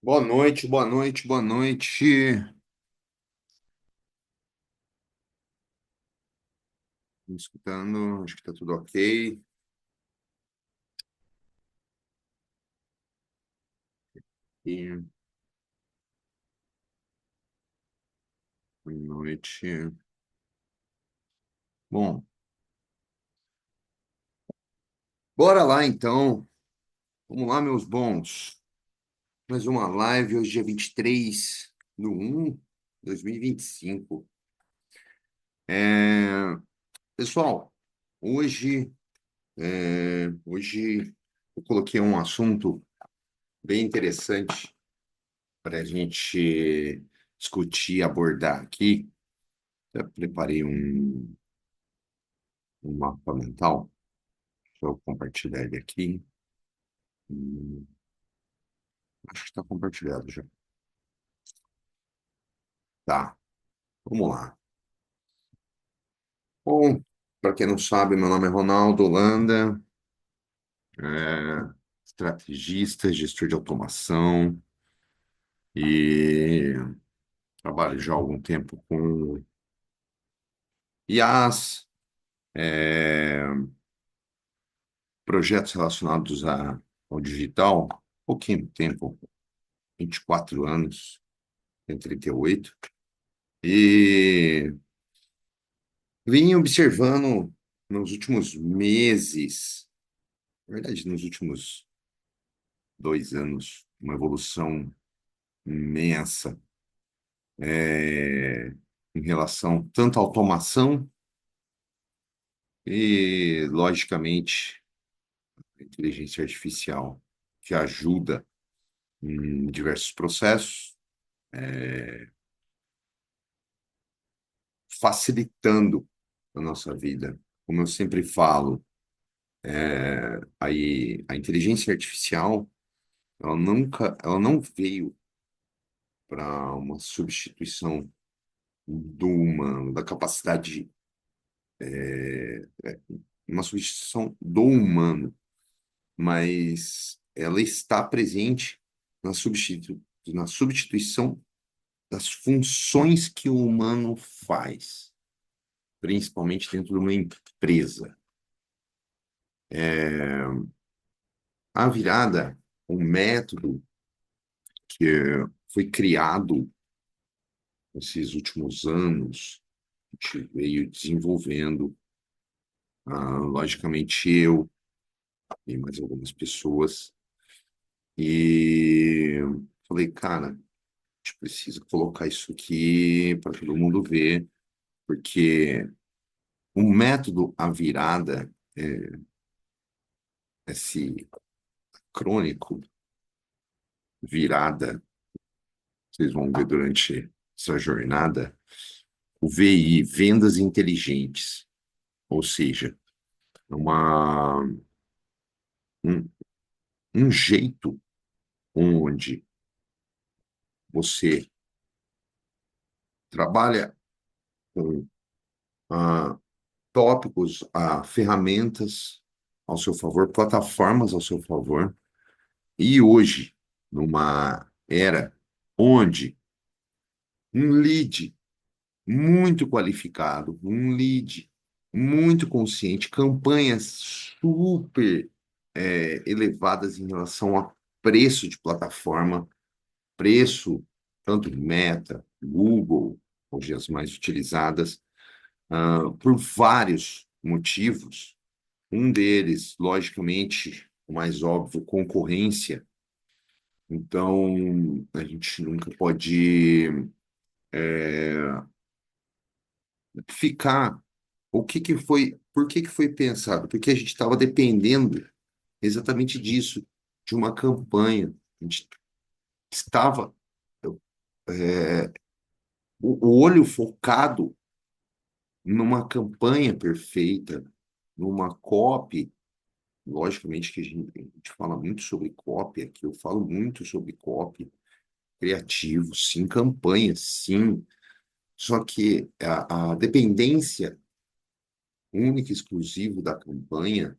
Boa noite, boa noite, boa noite. Me escutando, acho que tá tudo ok. E boa noite. Bom, bora lá então. Vamos lá, meus bons. Mais uma live hoje, dia 23/1/2025. É, Pessoal, hoje, hoje eu coloquei um assunto bem interessante para a gente discutir, abordar aqui. Eu preparei um mapa mental. Deixa eu compartilhar ele aqui. Hum, Acho que está compartilhado já. Tá, vamos lá. Bom, para quem não sabe, meu nome é Ronaldo Holanda, estrategista, gestor de automação e trabalho já há algum tempo com IaaS, é, projetos relacionados ao digital, pouquinho tempo, 24 anos, tem 38. E vim observando nos últimos meses, na verdade, nos últimos 2 anos, uma evolução imensa é, em relação tanto à automação e, logicamente, a inteligência artificial, que ajuda em diversos processos, facilitando a nossa vida. Como eu sempre falo, a inteligência artificial, ela não veio para uma substituição do humano, da capacidade, uma substituição do humano, mas ela está presente na substituição das funções que o humano faz, principalmente dentro de uma empresa. A virada, um método que foi criado nesses últimos anos, a gente veio desenvolvendo, logicamente eu e mais algumas pessoas, e falei, cara, a gente precisa colocar isso aqui para todo mundo ver, porque o método A Virada, esse crônico virada, vocês vão ver durante essa jornada, o VI, Vendas Inteligentes, ou seja, uma, um, um jeito onde você trabalha com ah, tópicos, ferramentas ao seu favor, plataformas ao seu favor, e hoje, numa era onde um lead muito qualificado, um lead muito consciente, campanhas super elevadas em relação a preço de plataforma, preço tanto de Meta, Google, hoje as mais utilizadas, por vários motivos. Um deles, logicamente, o mais óbvio, concorrência. Então, a gente nunca pode ficar. Por que que foi pensado? Porque a gente estava dependendo exatamente disso, de uma campanha. A gente estava, é, o olho focado numa campanha perfeita, numa copy. Logicamente que a gente fala muito sobre copy aqui, eu falo muito sobre copy, criativo, sim, campanha, sim. Só que a dependência única e exclusiva da campanha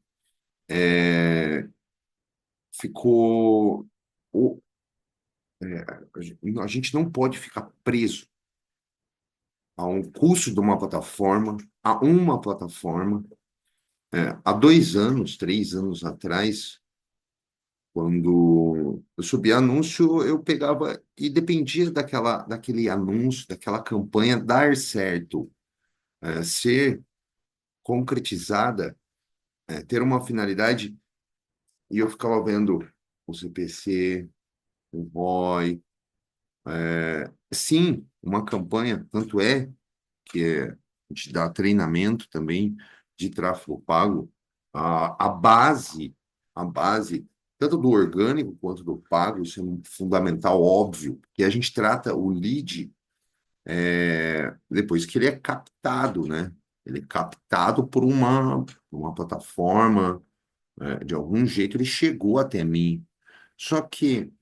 ficou a gente não pode ficar preso a um custo de uma plataforma, a uma plataforma. Há 2 anos, 3 anos atrás, quando eu subia anúncio, eu pegava e dependia daquele anúncio, daquela campanha dar certo, ser concretizada, ter uma finalidade, e eu ficava vendo o CPC, o ROI. Sim, uma campanha, tanto é que a gente dá treinamento também de tráfego pago, a base, tanto do orgânico quanto do pago, isso é fundamental, óbvio, que a gente trata o lead depois que ele é captado, né? Ele é captado por uma plataforma, de algum jeito ele chegou até mim. Só que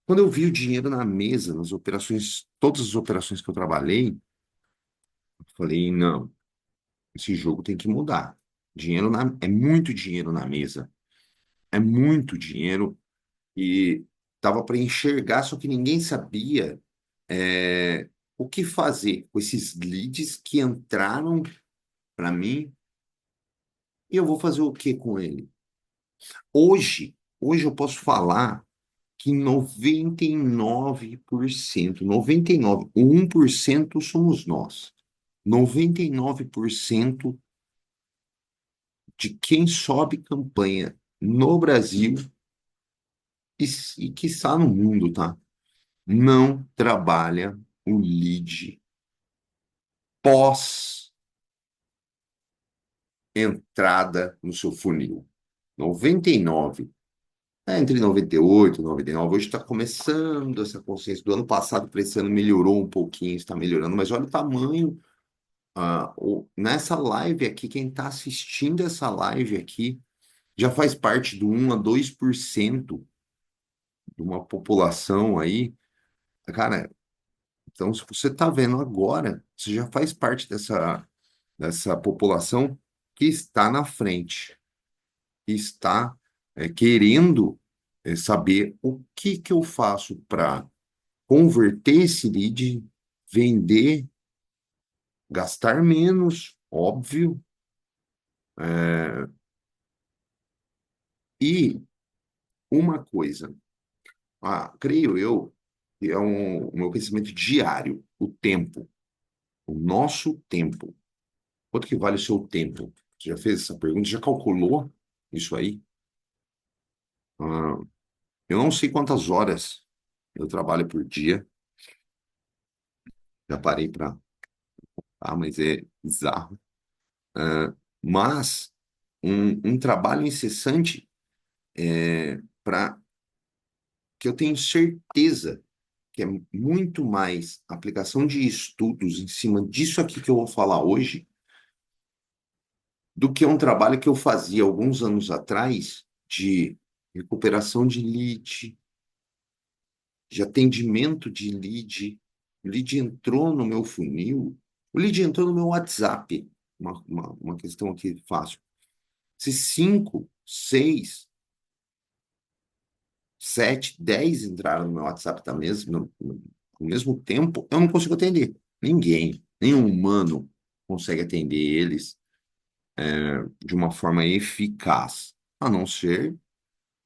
quando eu vi o dinheiro na mesa, nas operações, todas as operações que eu trabalhei, eu falei, não, esse jogo tem que mudar. É muito dinheiro na mesa. É muito dinheiro e dava para enxergar, só que ninguém sabia o que fazer com esses leads que entraram para mim e eu vou fazer o que com ele? Hoje eu posso falar que 99%, 99, o 1% somos nós. 99% de quem sobe campanha no Brasil e, e quiçá no mundo, tá? Não trabalha o lead pós entrada no seu funil. 99, entre 98 e 99. Hoje está começando essa consciência. Do ano passado para esse ano melhorou um pouquinho, está melhorando, mas olha o tamanho. Nessa live aqui, quem está assistindo essa live aqui já faz parte do 1 a 2% de uma população aí. Cara, então, se você está vendo agora, você já faz parte dessa população que está na frente, que está querendo saber o que que eu faço para converter esse lead, vender, gastar menos, óbvio, e uma coisa, creio eu, que é o meu pensamento diário, o tempo, o nosso tempo. Quanto que vale o seu tempo? Você já fez essa pergunta? Já calculou isso aí? Ah, eu não sei quantas horas eu trabalho por dia. Já parei para. Mas é bizarro. Mas um trabalho incessante para que eu tenho certeza que é muito mais aplicação de estudos em cima disso aqui que eu vou falar hoje do que um trabalho que eu fazia alguns anos atrás de recuperação de lead, de atendimento de lead. O lead entrou no meu funil, o lead entrou no meu WhatsApp. Uma questão aqui fácil. Se 5, 6, 7, 10 entraram no meu WhatsApp ao mesmo tempo, eu não consigo atender. Ninguém, nenhum humano consegue atender eles de uma forma eficaz, a não ser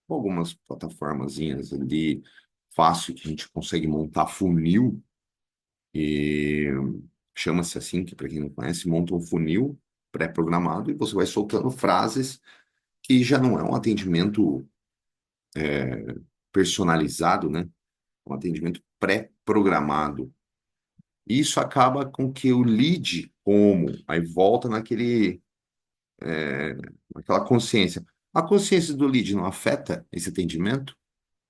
algumas plataformazinhas ali fácil que a gente consegue montar funil. E chama-se assim, que para quem não conhece, monta um funil pré-programado e você vai soltando frases que já não é um atendimento personalizado, né? Um atendimento pré-programado. Isso acaba com que o lead, como, aí volta naquela consciência. A consciência do lead não afeta esse atendimento?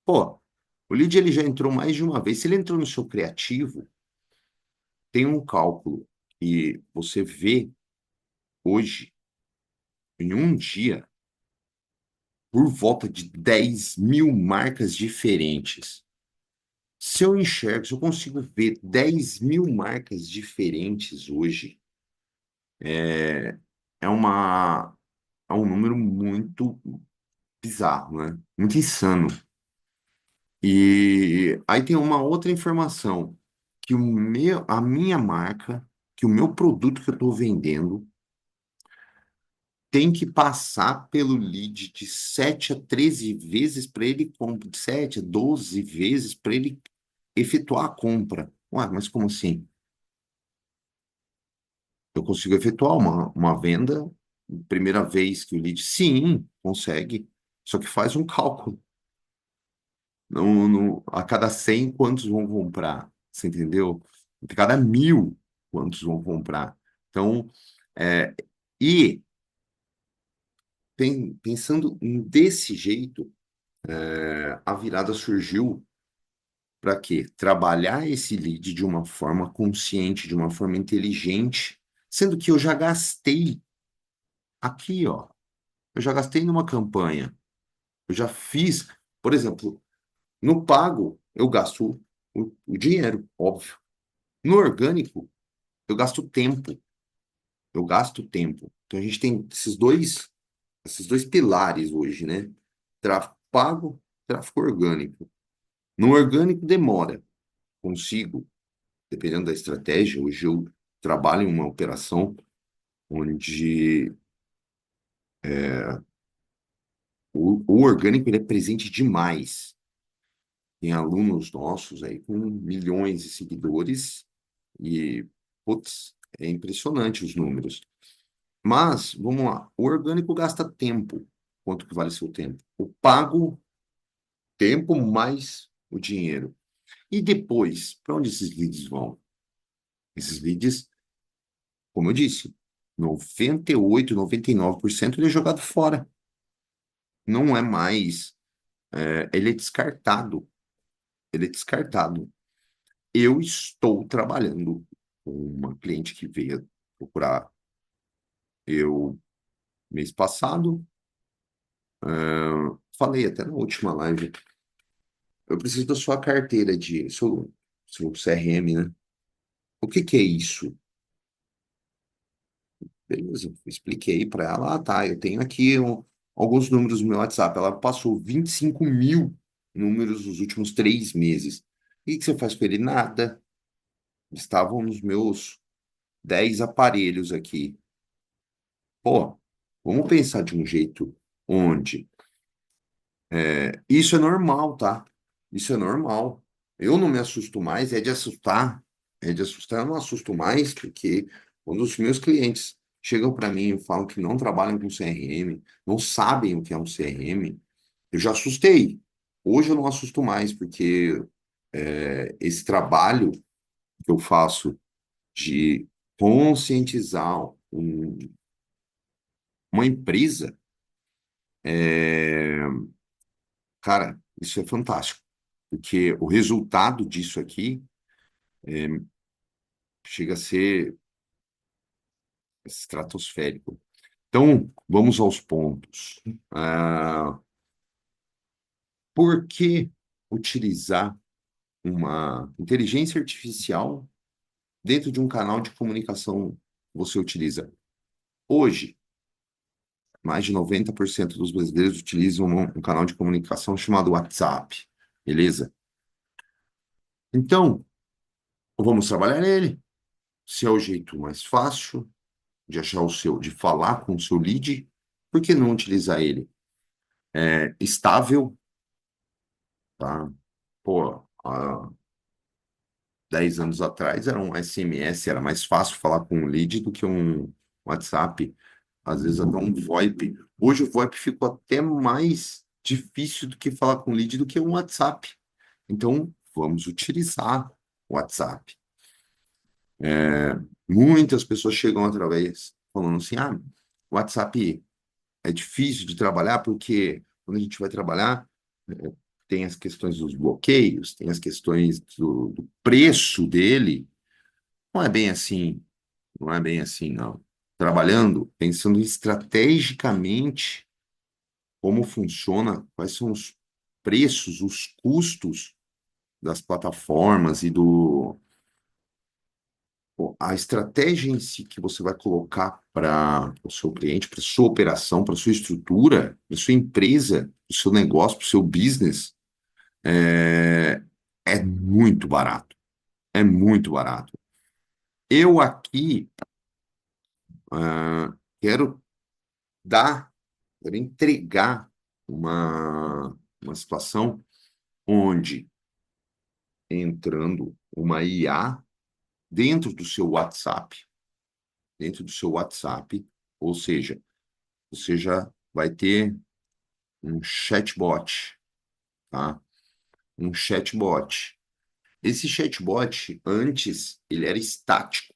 Pô, o lead ele já entrou mais de uma vez. Se ele entrou no seu criativo, tem um cálculo que você vê hoje em um dia por volta de 10.000 marcas diferentes. Se eu consigo ver 10.000 marcas diferentes hoje, é, é uma, é um número muito bizarro, né? Muito insano. E aí tem uma outra informação, que a minha marca, que o meu produto que eu estou vendendo tem que passar pelo lead de 7 a 13 vezes para ele comprar, de 7 a 12 vezes para ele efetuar a compra. Ué, mas como assim? Eu consigo efetuar uma venda primeira vez que o lead? Sim, consegue. Só que faz um cálculo. A cada 100, quantos vão comprar? Você entendeu? A cada 1.000, quantos vão comprar? Então, é, e pensando desse jeito, a virada surgiu para quê? Trabalhar esse lead de uma forma consciente, de uma forma inteligente, sendo que eu já gastei aqui, ó. Eu já gastei numa campanha. Eu já fiz, por exemplo, no pago, eu gasto o dinheiro, óbvio. No orgânico, eu gasto tempo. Eu gasto tempo. Então a gente tem esses dois pilares hoje, né? Tráfego pago, tráfego orgânico. No orgânico demora. Consigo, dependendo da estratégia. Hoje eu trabalho em uma operação onde o orgânico ele é presente demais. Tem alunos nossos aí com milhões de seguidores e, putz, é impressionante os números. Mas, vamos lá, o orgânico gasta tempo. Quanto que vale seu tempo? O pago, tempo mais o dinheiro. E depois, para onde esses leads vão? Esses leads, como eu disse, 98, 99% ele é jogado fora. Não é mais, ele é descartado. Ele é descartado. Eu estou trabalhando com uma cliente que veio procurar eu mês passado. Falei até na última live. Eu preciso da sua carteira de seu CRM, né? O que que é isso? Beleza, expliquei para ela. Ah, tá, eu tenho aqui alguns números no meu WhatsApp. Ela passou 25.000 números nos últimos 3 meses. O que você faz com ele? Nada. Estavam nos meus 10 aparelhos aqui. Pô, vamos pensar de um jeito onde isso é normal, tá? Isso é normal. Eu não me assusto mais, é de assustar. É de assustar, eu não assusto mais, porque quando os meus clientes chegam para mim e falam que não trabalham com CRM, não sabem o que é um CRM, eu já assustei. Hoje eu não assusto mais, porque esse trabalho que eu faço de conscientizar uma empresa, é, cara, isso é fantástico, porque o resultado disso aqui chega a ser estratosférico. Então, vamos aos pontos. Por que utilizar uma inteligência artificial dentro de um canal de comunicação que você utiliza? Hoje, mais de 90% dos brasileiros utilizam um canal de comunicação chamado WhatsApp, beleza? Então, vamos trabalhar nele. Se é o jeito mais fácil de achar de falar com o seu lead, por que não utilizar ele? É estável, tá? Pô, há 10 anos atrás era um SMS, era mais fácil falar com um lead do que um WhatsApp, às vezes até um VoIP. Hoje o VoIP ficou até mais difícil do que falar com lead do que um WhatsApp. Então, vamos utilizar o WhatsApp. Muitas pessoas chegam através falando assim: ah, o WhatsApp é difícil de trabalhar porque quando a gente vai trabalhar, eh, tem as questões dos bloqueios, tem as questões do preço dele. Não é bem assim, não é bem assim, não. Trabalhando, pensando estrategicamente como funciona, quais são os preços, os custos das plataformas e a estratégia em si que você vai colocar para o seu cliente, para sua operação, para sua estrutura, para sua empresa, para o seu negócio, para o seu business, É, é muito barato. É muito barato. Eu aqui quero dar, quero entregar uma situação onde entrando uma IA dentro do seu WhatsApp, dentro do seu WhatsApp, ou seja, você já vai ter um chatbot, tá? Um chatbot. Esse chatbot, antes, ele era estático,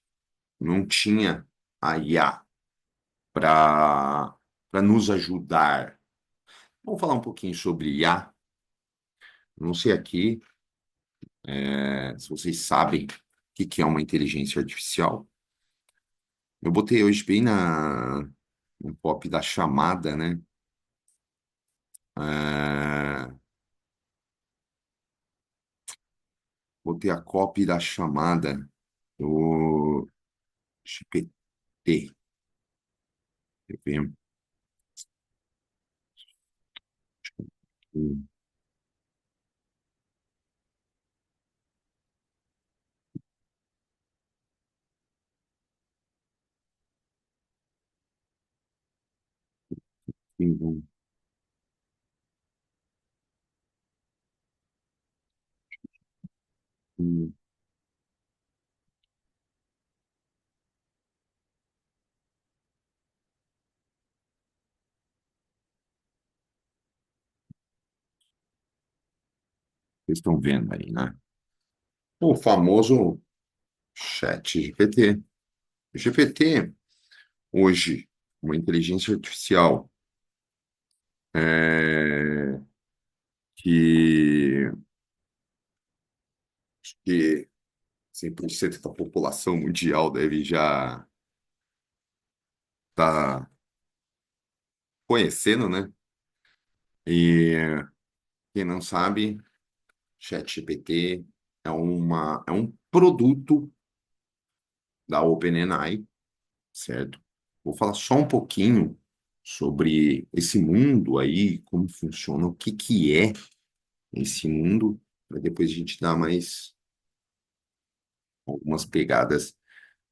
não tinha a IA para nos ajudar. Vamos falar um pouquinho sobre IA. Não sei aqui, se vocês sabem o que é uma inteligência artificial. Eu botei hoje bem no pop da chamada, né? É, botei a copy da chamada do GPT. Quer ver? Hum, hum, hum. Vocês estão vendo aí, né? O famoso chat GPT. O GPT, hoje, uma inteligência artificial é, que, que 100% da população mundial deve já estar conhecendo, né? E quem não sabe, ChatGPT é um produto da OpenAI, certo? Vou falar só um pouquinho sobre esse mundo aí, como funciona, o que que é esse mundo, para depois a gente dar mais algumas pegadas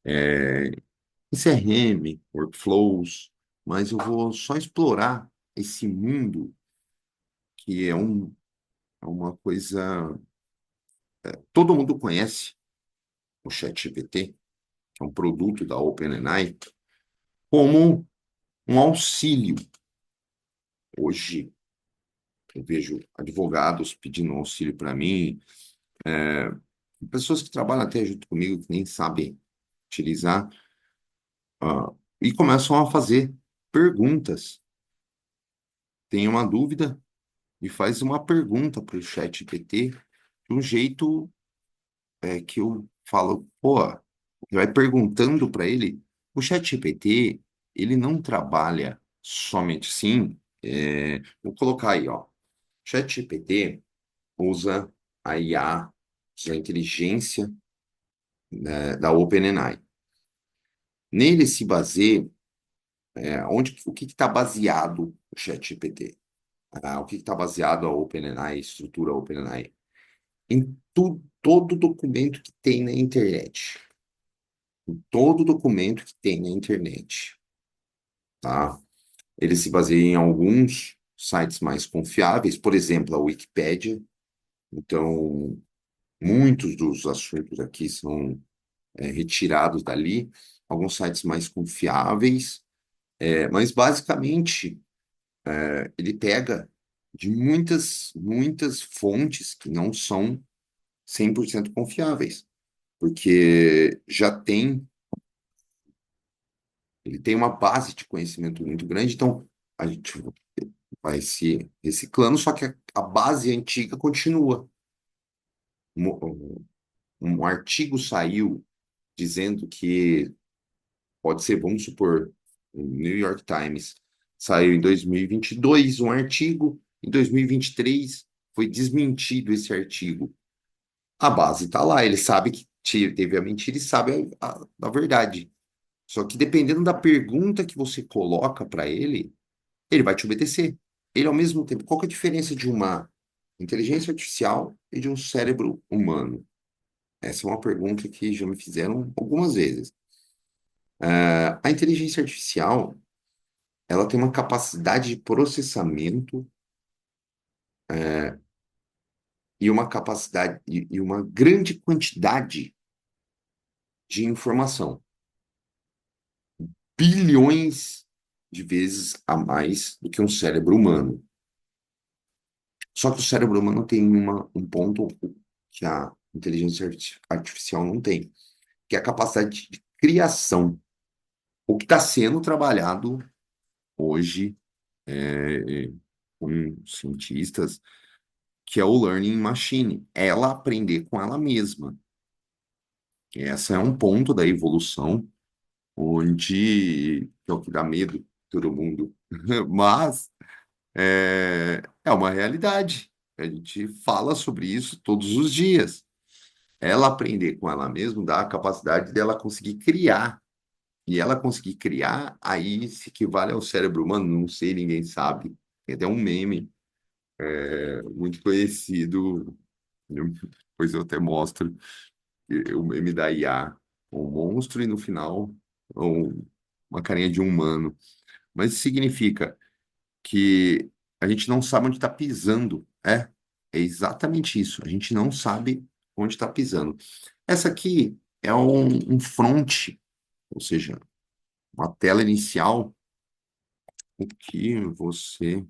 em CRM, workflows, mas eu vou só explorar esse mundo que é uma coisa. Todo mundo conhece o ChatGPT, que é um produto da OpenAI, como um auxílio. Hoje eu vejo advogados pedindo auxílio para mim, pessoas que trabalham até junto comigo que nem sabem utilizar, e começam a fazer perguntas. Tem uma dúvida e faz uma pergunta para o ChatGPT de um jeito que eu falo, pô, você vai perguntando para ele. O ChatGPT, ele não trabalha somente sim. Vou colocar aí, ó. ChatGPT usa a IA, usa a inteligência, da OpenAI. Nele se baseia, o que está baseado o ChatGPT? O que está baseado a OpenAI, a estrutura OpenAI? Em todo documento que tem na internet. Em todo documento que tem na internet, tá? Ele se baseia em alguns sites mais confiáveis, por exemplo, a Wikipédia. Então, muitos dos assuntos aqui são retirados dali, alguns sites mais confiáveis, mas basicamente ele pega de muitas fontes que não são 100% confiáveis, porque ele tem uma base de conhecimento muito grande, então a gente vai se reciclando, só que a base antiga continua. Um, um artigo saiu dizendo que pode ser, vamos supor, o New York Times saiu em 2022 um artigo, em 2023 foi desmentido esse artigo. A base está lá, ele sabe que teve a mentira e sabe a verdade. Só que dependendo da pergunta que você coloca para ele vai te obedecer. Ele, ao mesmo tempo, qual que é a diferença de uma. inteligência artificial e de um cérebro humano? Essa é uma pergunta que já me fizeram algumas vezes. A inteligência artificial, ela tem uma capacidade de processamento e uma capacidade e uma grande quantidade de informação, bilhões de vezes a mais do que um cérebro humano. Só que o cérebro humano tem um ponto que a inteligência artificial não tem, que é a capacidade de criação. O que está sendo trabalhado hoje com cientistas, que é o learning machine, ela aprender com ela mesma. Esse é um ponto da evolução onde que é o que dá medo todo mundo, mas é uma realidade. A gente fala sobre isso todos os dias. Ela aprender com ela mesma dá a capacidade dela conseguir criar. E ela conseguir criar, aí se equivale ao cérebro humano, não sei, ninguém sabe. Tem até um meme muito conhecido, depois eu até mostro, o meme da IA, um monstro e no final uma carinha de um humano. Mas isso significa que a gente não sabe onde está pisando. É exatamente isso. A gente não sabe onde está pisando. Essa aqui é um front, ou seja, uma tela inicial, o que você.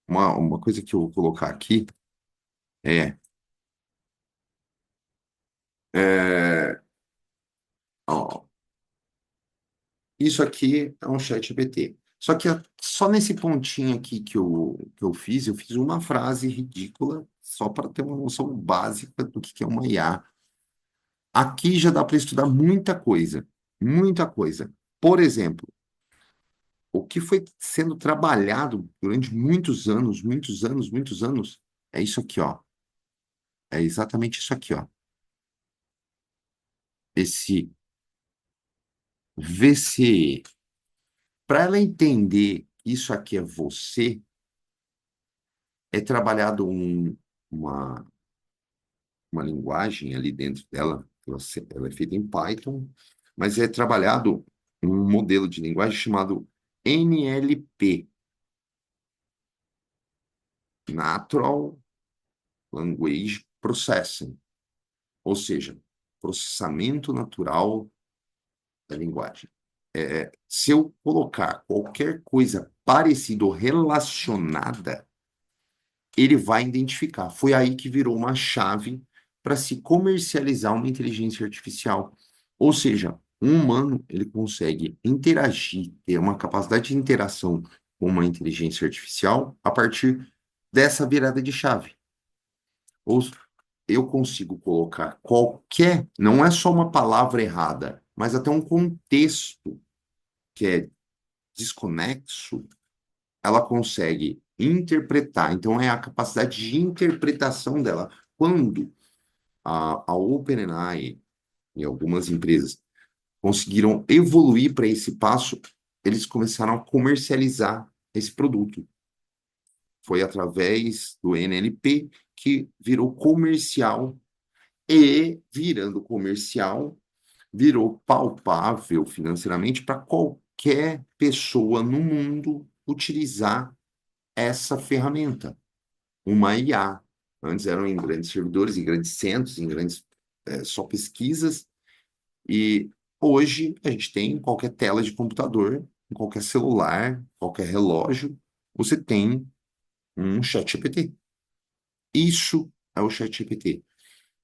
Uma coisa que eu vou colocar aqui é, é, ó, isso aqui é um chat GPT. Só que só nesse pontinho aqui que eu fiz uma frase ridícula, só para ter uma noção básica do que é uma IA. Aqui já dá para estudar muita coisa, muita coisa. Por exemplo, o que foi sendo trabalhado durante muitos anos, muitos anos, muitos anos, é isso aqui, ó. É exatamente isso aqui, ó. Esse VCE. Para ela entender que isso aqui é você, é trabalhado uma linguagem ali dentro dela, ela é feita em Python, mas é trabalhado um modelo de linguagem chamado NLP, Natural Language Processing, ou seja, processamento natural da linguagem. Se eu colocar qualquer coisa parecida ou relacionada, ele vai identificar. Foi aí que virou uma chave para se comercializar uma inteligência artificial. Ou seja, um humano ele consegue interagir, ter uma capacidade de interação com uma inteligência artificial a partir dessa virada de chave. Ou eu consigo colocar qualquer, não é só uma palavra errada, mas até um contexto que é desconexo, ela consegue interpretar. Então, é a capacidade de interpretação dela. Quando a OpenAI e algumas empresas conseguiram evoluir para esse passo, eles começaram a comercializar esse produto. Foi através do NLP que virou comercial e, virando comercial, virou palpável financeiramente para qualquer pessoa no mundo utilizar essa ferramenta, uma IA. Antes eram em grandes servidores, em grandes centros, em grandes só pesquisas, e hoje a gente tem em qualquer tela de computador, em qualquer celular, qualquer relógio, você tem um chat GPT. Isso é o chat GPT.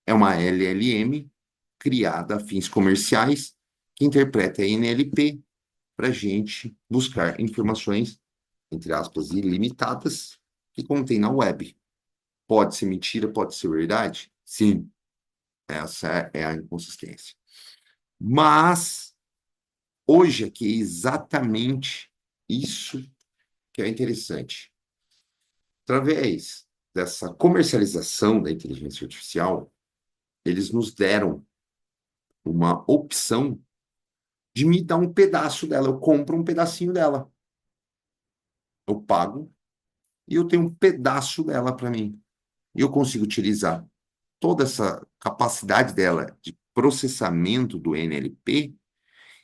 É uma LLM criada a fins comerciais que interpreta NLP para a gente buscar informações, entre aspas, ilimitadas que contém na web. Pode ser mentira, pode ser verdade? Sim, essa é a inconsistência. Mas hoje aqui é exatamente isso que é interessante. Através dessa comercialização da inteligência artificial, eles nos deram uma opção de me dar um pedaço dela. Eu compro um pedacinho dela. Eu pago e eu tenho um pedaço dela para mim. E eu consigo utilizar toda essa capacidade dela de processamento do NLP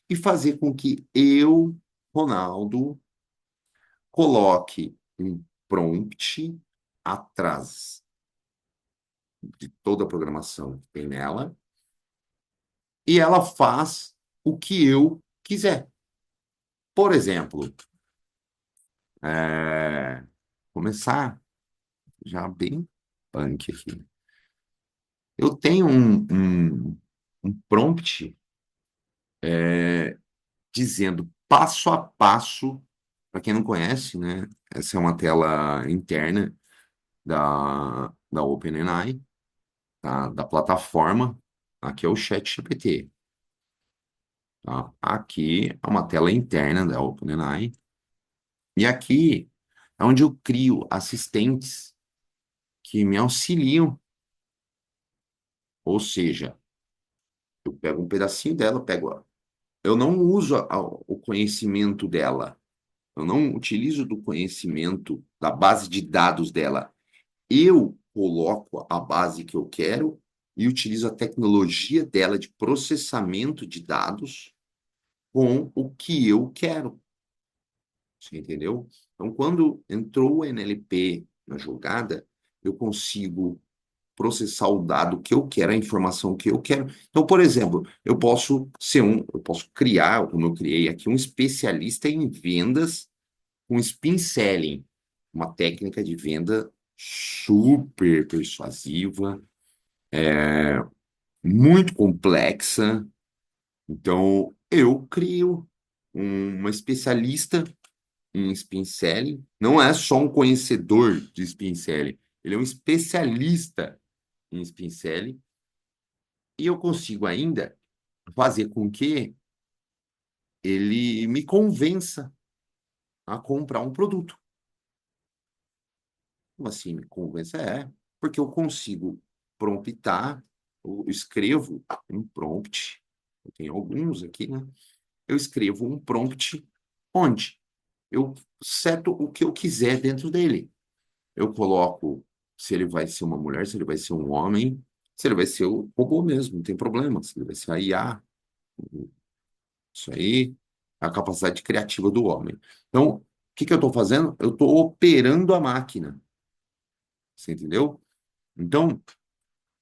e fazer com que eu, Ronaldo, coloque um prompt atrás de toda a programação que tem nela e ela faz o que eu quiser. Por exemplo, é, começar já bem punk aqui. Eu tenho um prompt dizendo passo a passo, para quem não conhece, né? Essa é uma tela interna da OpenAI, tá? Da plataforma. Aqui é o ChatGPT, tá? Aqui é uma tela interna da OpenAI. E aqui é onde eu crio assistentes que me auxiliam. Ou seja, eu pego um pedacinho dela, eu não uso o conhecimento dela. Eu não utilizo do conhecimento da base de dados dela. Eu coloco a base que eu quero e utilizo a tecnologia dela de processamento de dados com o que eu quero. Você entendeu? Então, quando entrou o NLP na jogada, eu consigo processar o dado que eu quero, a informação que eu quero. Então, por exemplo, eu posso criar, como eu criei aqui, um especialista em vendas com spin selling, uma técnica de venda super persuasiva, muito complexa. Então, eu crio uma especialista em spin selling. Não é só um conhecedor de spin selling, ele é um especialista em spin selling. E eu consigo ainda fazer com que ele me convença a comprar um produto. Como assim me convença? Porque eu consigo promptar, eu escrevo um prompt, eu tenho alguns aqui, né? Eu escrevo um prompt onde eu seto o que eu quiser dentro dele. Eu coloco se ele vai ser uma mulher, se ele vai ser um homem, se ele vai ser o robô mesmo, não tem problema, se ele vai ser a IA. Isso aí é a capacidade criativa do homem. Então, o que que eu estou fazendo? Eu estou operando a máquina. Você entendeu? Então,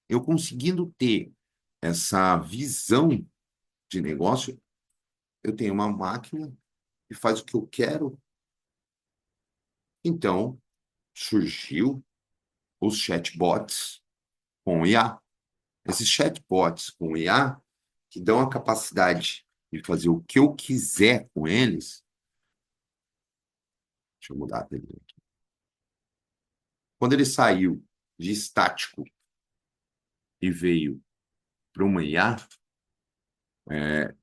eu conseguindo ter essa visão de negócio, eu tenho uma máquina que faz o que eu quero. Então, surgiu os chatbots com IA. Esses chatbots com IA, que dão a capacidade de fazer o que eu quiser com eles. Deixa eu mudar a tela aqui. Quando ele saiu de estático e veio para uma IA,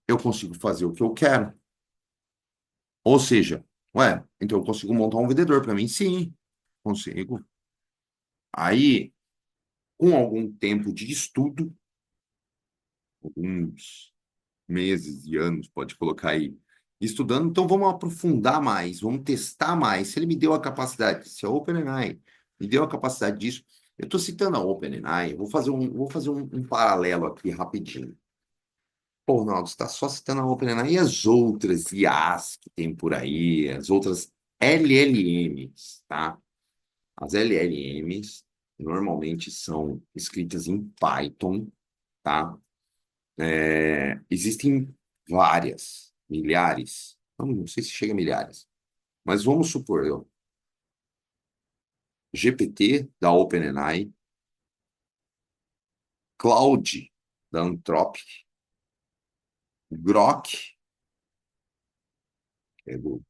eu consigo fazer o que eu quero. Ou seja, então eu consigo montar um vendedor para mim? Sim, consigo. Aí, com algum tempo de estudo, alguns meses e anos, pode colocar aí, estudando, então vamos aprofundar mais, vamos testar mais. Se ele me deu a capacidade, se a OpenAI me deu a capacidade disso, eu estou citando a OpenAI, vou fazer um paralelo aqui rapidinho. Pô, Ronaldo, você está só citando a OpenAI e as outras IAs que tem por aí, as outras LLMs, tá? As LLMs normalmente são escritas em Python, tá? Existem várias, milhares, não sei se chega a milhares, mas vamos supor, GPT da OpenAI, Claude da Anthropic, Grok, que é do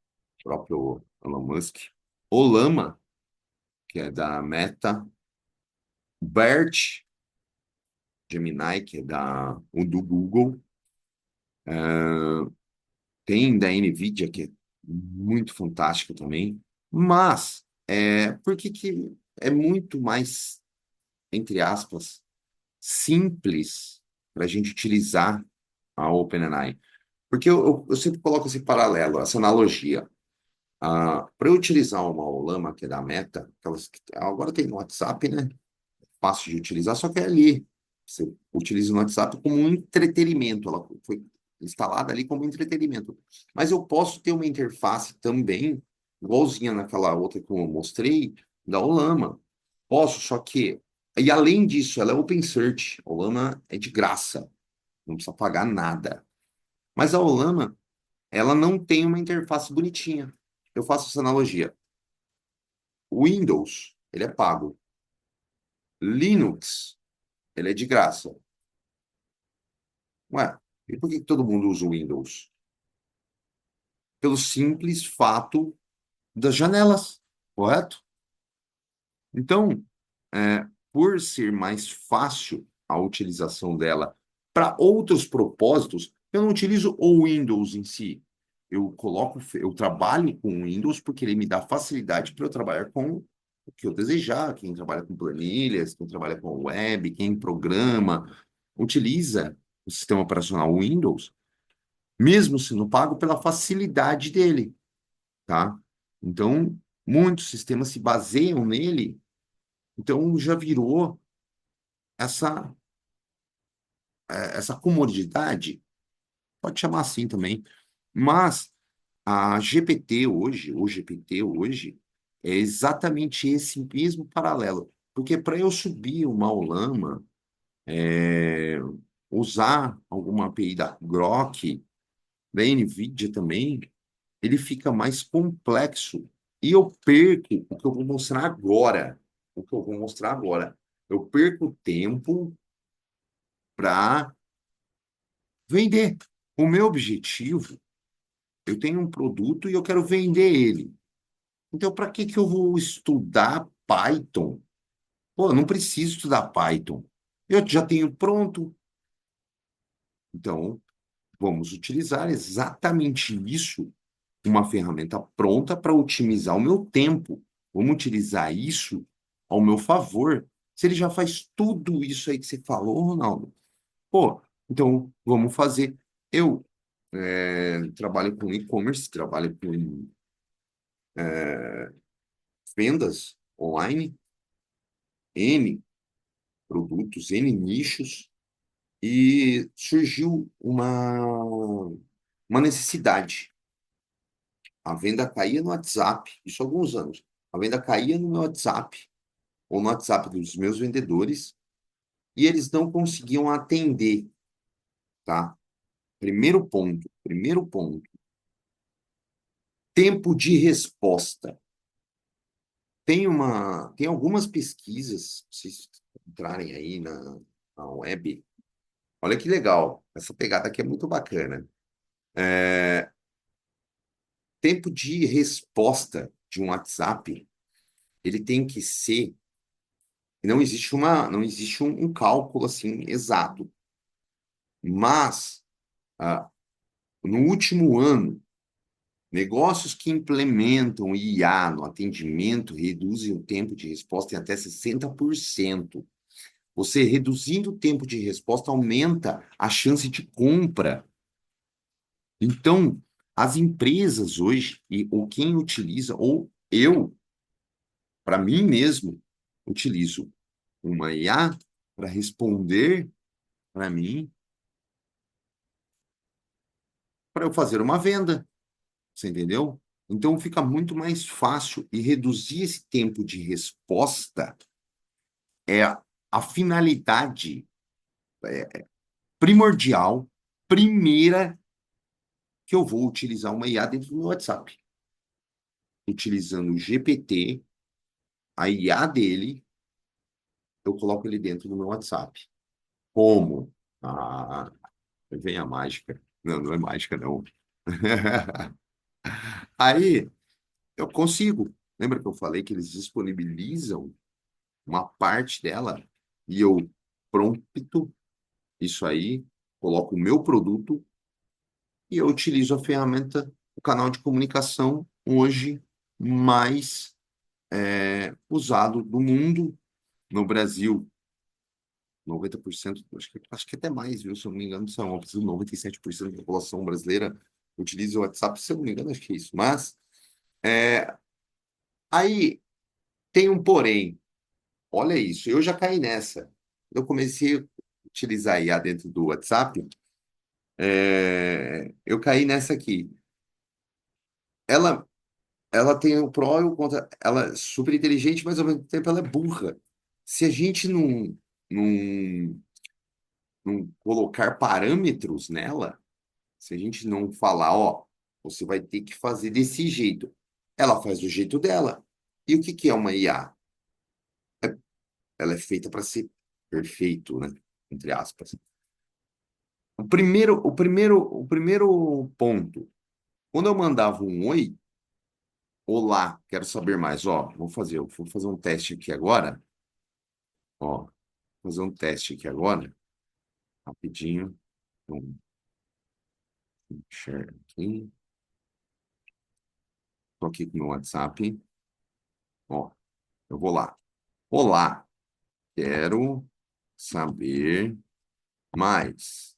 próprio Elon Musk, Olama, que é da Meta, BERT, Gemini, que é do Google, tem da NVIDIA, que é muito fantástico também, mas por que que é muito mais, entre aspas, simples para a gente utilizar a OpenAI? Porque eu sempre coloco esse paralelo, essa analogia. Para eu utilizar uma Olama, que é da Meta, aquelas que agora tem no WhatsApp, né? Fácil de utilizar, só que é ali. Você utiliza no WhatsApp como um entretenimento. Ela foi instalada ali como entretenimento. Mas eu posso ter uma interface também, igualzinha naquela outra que eu mostrei, da Olama. Posso, só que. E além disso, ela é open source. A Olama é de graça, não precisa pagar nada. Mas a Olama, ela não tem uma interface bonitinha. Eu faço essa analogia. O Windows, ele é pago. Linux, ele é de graça. Ué, e por que todo mundo usa o Windows? Pelo simples fato das janelas, correto? Então, por ser mais fácil a utilização dela para outros propósitos, eu não utilizo o Windows em si. Eu trabalho com o Windows porque ele me dá facilidade para eu trabalhar com o que eu desejar. Quem trabalha com planilhas, quem trabalha com web, quem programa, utiliza o sistema operacional Windows, mesmo sendo pago pela facilidade dele, tá? Então, muitos sistemas se baseiam nele, então já virou essa, essa comodidade, pode chamar assim também, mas a GPT hoje, o GPT hoje, é exatamente esse mesmo paralelo, porque para eu subir uma Olama, é, usar alguma API da Grok, da NVIDIA também, ele fica mais complexo. E eu perco o que eu vou mostrar agora. O que eu vou mostrar agora. Eu perco tempo para vender. O meu objetivo, eu tenho um produto e eu quero vender ele. Então, para que que eu vou estudar Python? Pô, eu não preciso estudar Python. Eu já tenho pronto. Então, vamos utilizar exatamente isso, uma ferramenta pronta para otimizar o meu tempo. Vamos utilizar isso ao meu favor. Se ele já faz tudo isso aí que você falou, Ronaldo, pô, então vamos fazer. Eu trabalho com e-commerce, trabalho com vendas online, N produtos, N nichos, e surgiu uma necessidade. A venda caía no WhatsApp, isso há alguns anos. A venda caía no meu WhatsApp, ou no WhatsApp dos meus vendedores, e eles não conseguiam atender, tá? Primeiro ponto, tempo de resposta. Tem algumas pesquisas, se vocês entrarem aí na web, olha que legal, essa pegada aqui é muito bacana. Tempo de resposta de um WhatsApp, ele tem que ser, não existe um cálculo assim exato, mas ah, no último ano, negócios que implementam IA no atendimento reduzem o tempo de resposta em até 60%. Você reduzindo o tempo de resposta aumenta a chance de compra. Então, as empresas hoje, ou quem utiliza, ou eu, para mim mesmo, utilizo uma IA para responder para mim, para eu fazer uma venda. Você entendeu? Então fica muito mais fácil e reduzir esse tempo de resposta é a finalidade primordial, primeira, que eu vou utilizar uma IA dentro do meu WhatsApp. Utilizando o GPT, a IA dele, eu coloco ele dentro do meu WhatsApp. Como? Ah, vem a mágica. Não, não é mágica, não. Aí eu consigo. Lembra que eu falei que eles disponibilizam uma parte dela e eu prompto isso aí, coloco o meu produto e eu utilizo a ferramenta, o canal de comunicação hoje mais usado do mundo. No Brasil, 90%, acho que até mais, viu? Se eu não me engano, são 97% da população brasileira utiliza o WhatsApp, se eu não me engano, acho que é isso. Mas É, aí tem um porém. Olha isso, eu já caí nessa. Eu comecei a utilizar IA dentro do WhatsApp. Eu caí nessa aqui. Ela, ela tem o pró e o contra. Ela é super inteligente, mas ao mesmo tempo ela é burra. Se a gente não colocar parâmetros nela, se a gente não falar, ó, você vai ter que fazer desse jeito, ela faz do jeito dela. E o que que é uma IA? Ela é feita para ser perfeito, né? Entre aspas. O primeiro ponto, quando eu mandava um oi, olá, quero saber mais, ó, vou fazer um teste aqui agora, ó, fazer um teste aqui agora, rapidinho, um share aqui, tô aqui com o meu WhatsApp, ó, eu vou lá, olá, quero saber mais.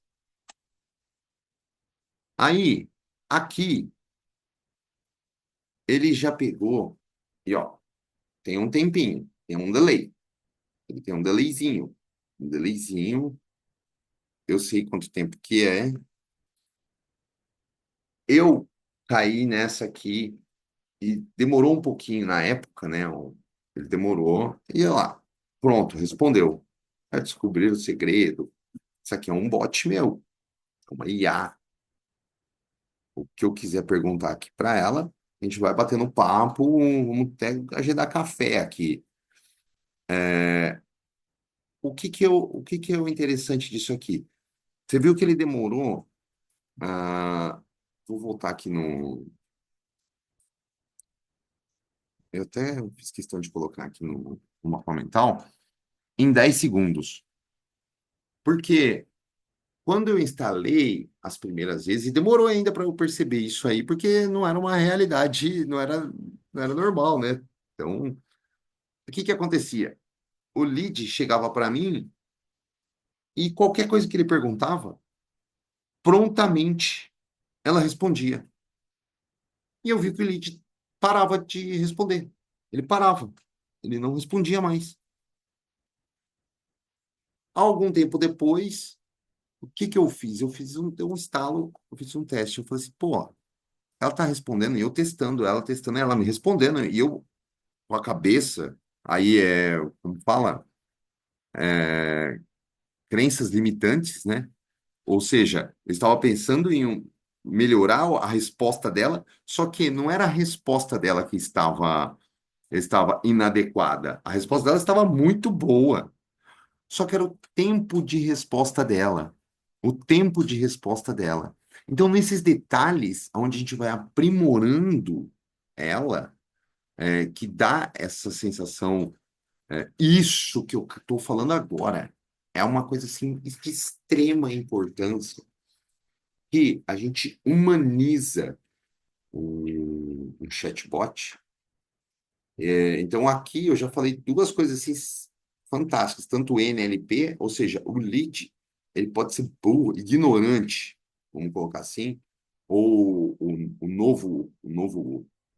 Aí, aqui, ele já pegou, e ó, tem um tempinho, tem um delay, ele tem um delayzinho, um delayzinho. Eu sei quanto tempo que é. Eu caí nessa aqui e demorou um pouquinho na época, né? Ele demorou. E olha lá, pronto, respondeu. Vai descobrir o segredo. Isso aqui é um bot meu, é uma IA. O que eu quiser perguntar aqui para ela, a gente vai batendo papo, vamos até agendar café aqui. O que que é o interessante disso aqui? Você viu que ele demorou. ah, Vou voltar aqui no. Eu até fiz questão de colocar aqui no mapa mental, em 10 segundos. Porque quando eu instalei as primeiras vezes, e demorou ainda para eu perceber isso aí, porque não era uma realidade, não era normal, né? Então, o que que acontecia? O lead chegava para mim e qualquer coisa que ele perguntava, prontamente ela respondia. E eu vi que o lead parava de responder. Ele parava. Ele não respondia mais. Algum tempo depois, o que que eu fiz? Eu fiz um instalo, eu fiz um teste. Eu falei assim, pô, ela tá respondendo, e eu testando, ela me respondendo, e eu com a cabeça, aí como fala, crenças limitantes, né? Ou seja, eu estava pensando em melhorar a resposta dela, só que não era a resposta dela que estava inadequada. A resposta dela estava muito boa. Só que era o tempo de resposta dela. O tempo de resposta dela. Então, nesses detalhes, onde a gente vai aprimorando ela, que dá essa sensação, isso que eu estou falando agora, é uma coisa assim de extrema importância, que a gente humaniza o chatbot. Então, aqui eu já falei duas coisas assim fantásticas, tanto o NLP, ou seja, o lead, ele pode ser burro, ignorante, vamos colocar assim, ou o novo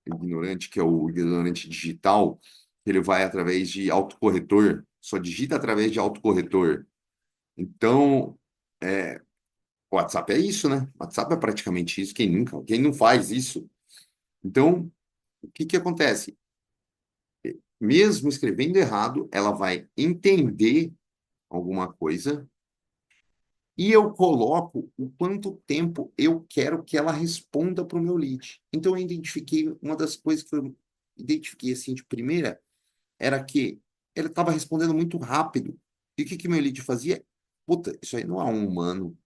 ignorante, que é o ignorante digital, ele vai através de autocorretor, só digita através de autocorretor. Então, o WhatsApp é isso, né? O WhatsApp é praticamente isso, quem não faz isso? Então, o que que acontece? Mesmo escrevendo errado, ela vai entender alguma coisa e eu coloco o quanto tempo eu quero que ela responda para o meu lead. Então, eu identifiquei uma das coisas que eu identifiquei assim de primeira era que ele estava respondendo muito rápido. E o que que meu lead fazia? Puta, isso aí não é um humano.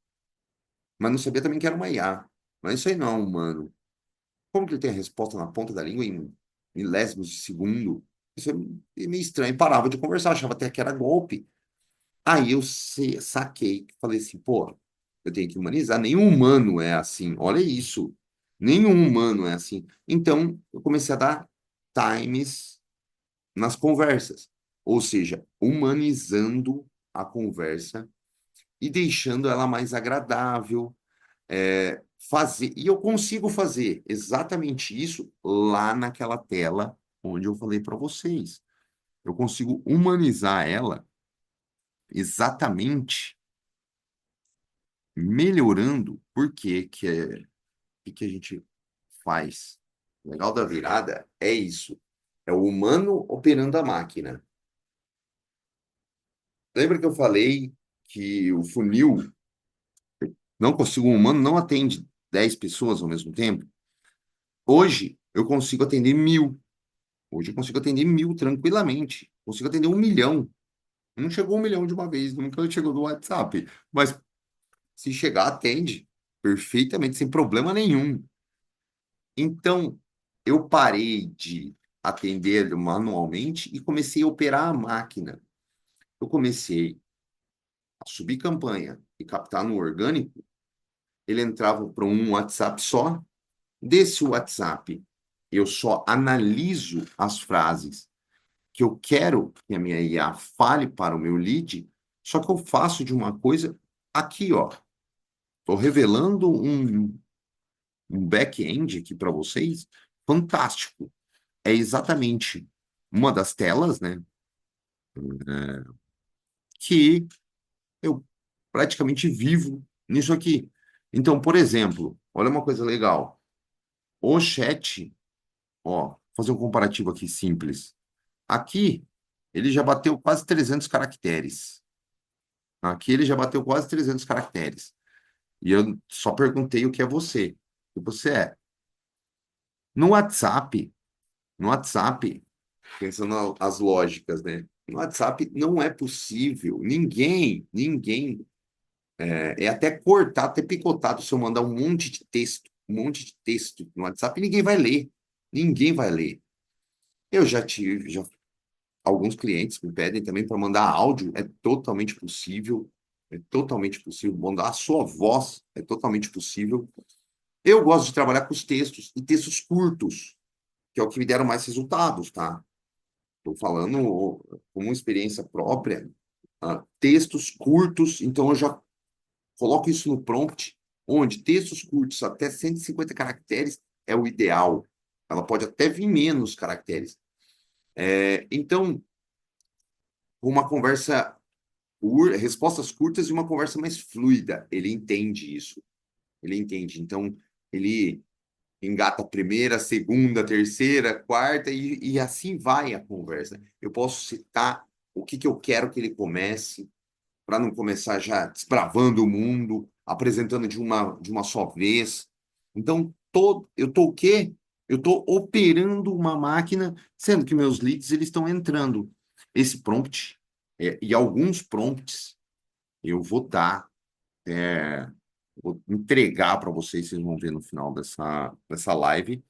Mas não sabia também que era uma IA. Mas isso aí não é um humano. Como que ele tem a resposta na ponta da língua em milésimos de segundo? Isso é meio estranho. Parava de conversar, achava até que era golpe. Aí eu saquei, falei assim, pô, eu tenho que humanizar. Nenhum humano é assim. Olha isso. Nenhum humano é assim. Então, eu comecei a dar times nas conversas. Ou seja, humanizando a conversa e deixando ela mais agradável, fazer, e eu consigo fazer exatamente isso lá naquela tela onde eu falei para vocês. Eu consigo humanizar ela exatamente melhorando. Por quê? Que a gente faz? O legal da virada é isso. É o humano operando a máquina. Lembra que eu falei que o funil não consigo, um humano não atende 10 pessoas ao mesmo tempo? Hoje eu consigo atender 1.000. Hoje eu consigo atender 1.000 tranquilamente. Consigo atender 1 milhão. Não chegou 1 milhão de uma vez, nunca chegou no WhatsApp. Mas se chegar, atende perfeitamente, sem problema nenhum. Então, eu parei de atender manualmente e comecei a operar a máquina. Eu comecei a subir campanha e captar no orgânico. Ele entrava para um WhatsApp só. Desse WhatsApp, eu só analiso as frases que eu quero que a minha IA fale para o meu lead, só que eu faço de uma coisa aqui, ó. Estou revelando um back-end aqui para vocês, fantástico. É exatamente uma das telas, né, que eu praticamente vivo nisso aqui. Então, por exemplo, olha uma coisa legal. O chat, ó, vou fazer um comparativo aqui simples. Aqui, ele já bateu quase 300 caracteres. Aqui ele já bateu quase 300 caracteres. E eu só perguntei o que é você. O que você é. No WhatsApp, no WhatsApp, pensando as lógicas, né? No WhatsApp não é possível. Ninguém. É até cortar, até picotado. Se eu mandar um monte de texto no WhatsApp, ninguém vai ler. Ninguém vai ler. Eu já alguns clientes me pedem também para mandar áudio, é totalmente possível. É totalmente possível. Mandar a sua voz é totalmente possível. Eu gosto de trabalhar com os textos e textos curtos, que é o que me deram mais resultados, tá? Estou falando como experiência própria, textos curtos, então eu já coloco isso no prompt, onde textos curtos até 150 caracteres é o ideal. Ela pode até vir menos caracteres. Então, uma conversa, respostas curtas e uma conversa mais fluida. Ele entende isso. Ele entende. Então, ele engata a primeira, segunda, terceira, quarta, e assim vai a conversa. Eu posso citar o que eu quero que ele comece, para não começar já desbravando o mundo, apresentando de uma só vez. Então, eu estou o quê? Eu estou operando uma máquina, sendo que meus leads eles estão entrando. Esse prompt, e alguns prompts, eu vou dar, é, vou entregar para vocês, vocês vão ver no final dessa live.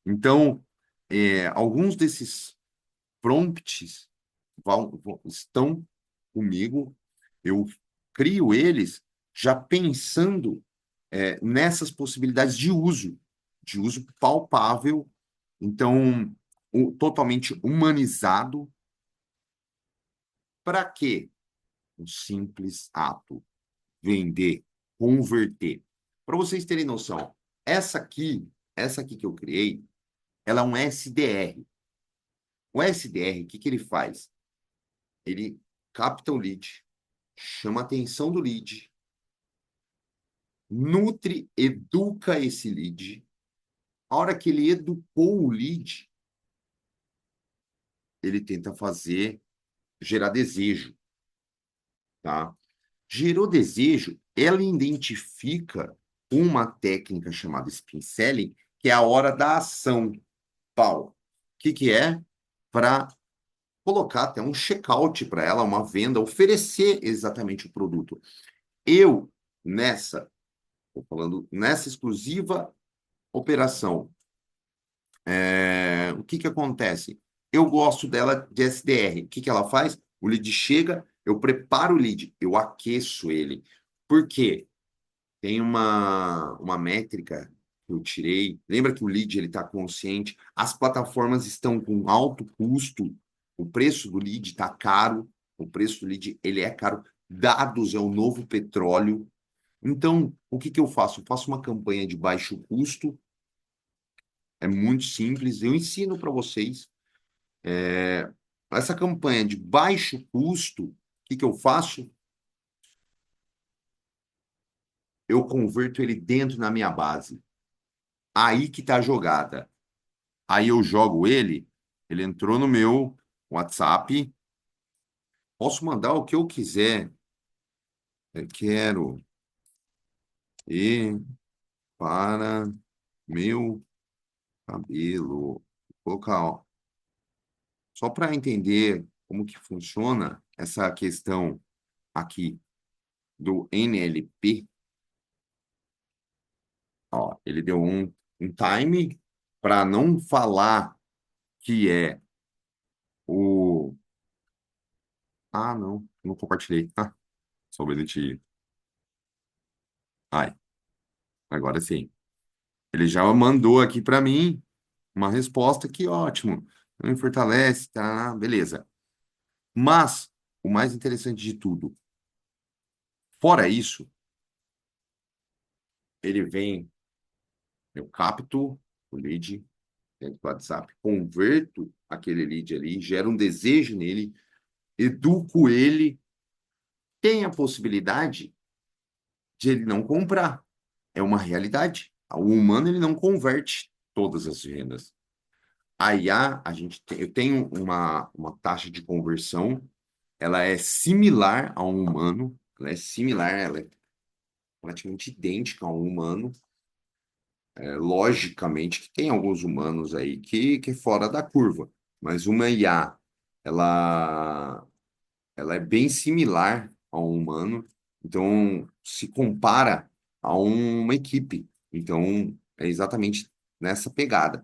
Então, alguns desses prompts estão comigo. Eu crio eles já pensando nessas possibilidades de uso palpável, então, totalmente humanizado. Para quê? Um simples ato: vender, converter. Para vocês terem noção, essa aqui, essa aqui que eu criei, ela é um SDR. O SDR, o que que ele faz? Ele capta o lead, chama a atenção do lead, nutre, educa esse lead. A hora que ele educou o lead, ele tenta gerar desejo, tá? Gerou desejo, ela identifica uma técnica chamada spin selling, que é a hora da ação. Paulo, o que que é? Para colocar até um checkout para ela, uma venda, oferecer exatamente o produto. Eu, estou falando nessa exclusiva operação, o que que acontece? Eu gosto dela de SDR. O que que ela faz? O lead chega, eu preparo o lead, eu aqueço ele. Por quê? Tem uma métrica que eu tirei. Lembra que o lead ele está consciente? As plataformas estão com alto custo. O preço do lead está caro. O preço do lead ele é caro. Dados é o novo petróleo. Então, o que que eu faço? Eu faço uma campanha de baixo custo, é muito simples, eu ensino para vocês. Essa campanha de baixo custo, o que que eu faço? Eu converto ele dentro na minha base. Aí que tá a jogada. Aí eu jogo ele entrou no meu WhatsApp, posso mandar o que eu quiser. Eu quero ir para meu cabelo. Vou colocar, ó, só para entender como que funciona essa questão aqui do NLP, ó, ele deu um time para não falar que é o. Ah, não compartilhei. Ah, só obedeci. Ai, agora sim. Ele já mandou aqui para mim uma resposta que ótimo. Me fortalece, tá? Beleza. Mas o mais interessante de tudo, fora isso, ele vem, eu capto o lead dentro do WhatsApp, converto aquele lead ali, gero um desejo nele, educo ele, tem a possibilidade de ele não comprar. É uma realidade. O humano ele não converte todas as vendas. A IA, eu tenho uma taxa de conversão, ela é similar a um humano, ela é praticamente idêntica a um humano. Logicamente que tem alguns humanos aí que é fora da curva, mas uma IA, ela, ela é bem similar a um humano, então se compara a uma equipe. Então é exatamente nessa pegada.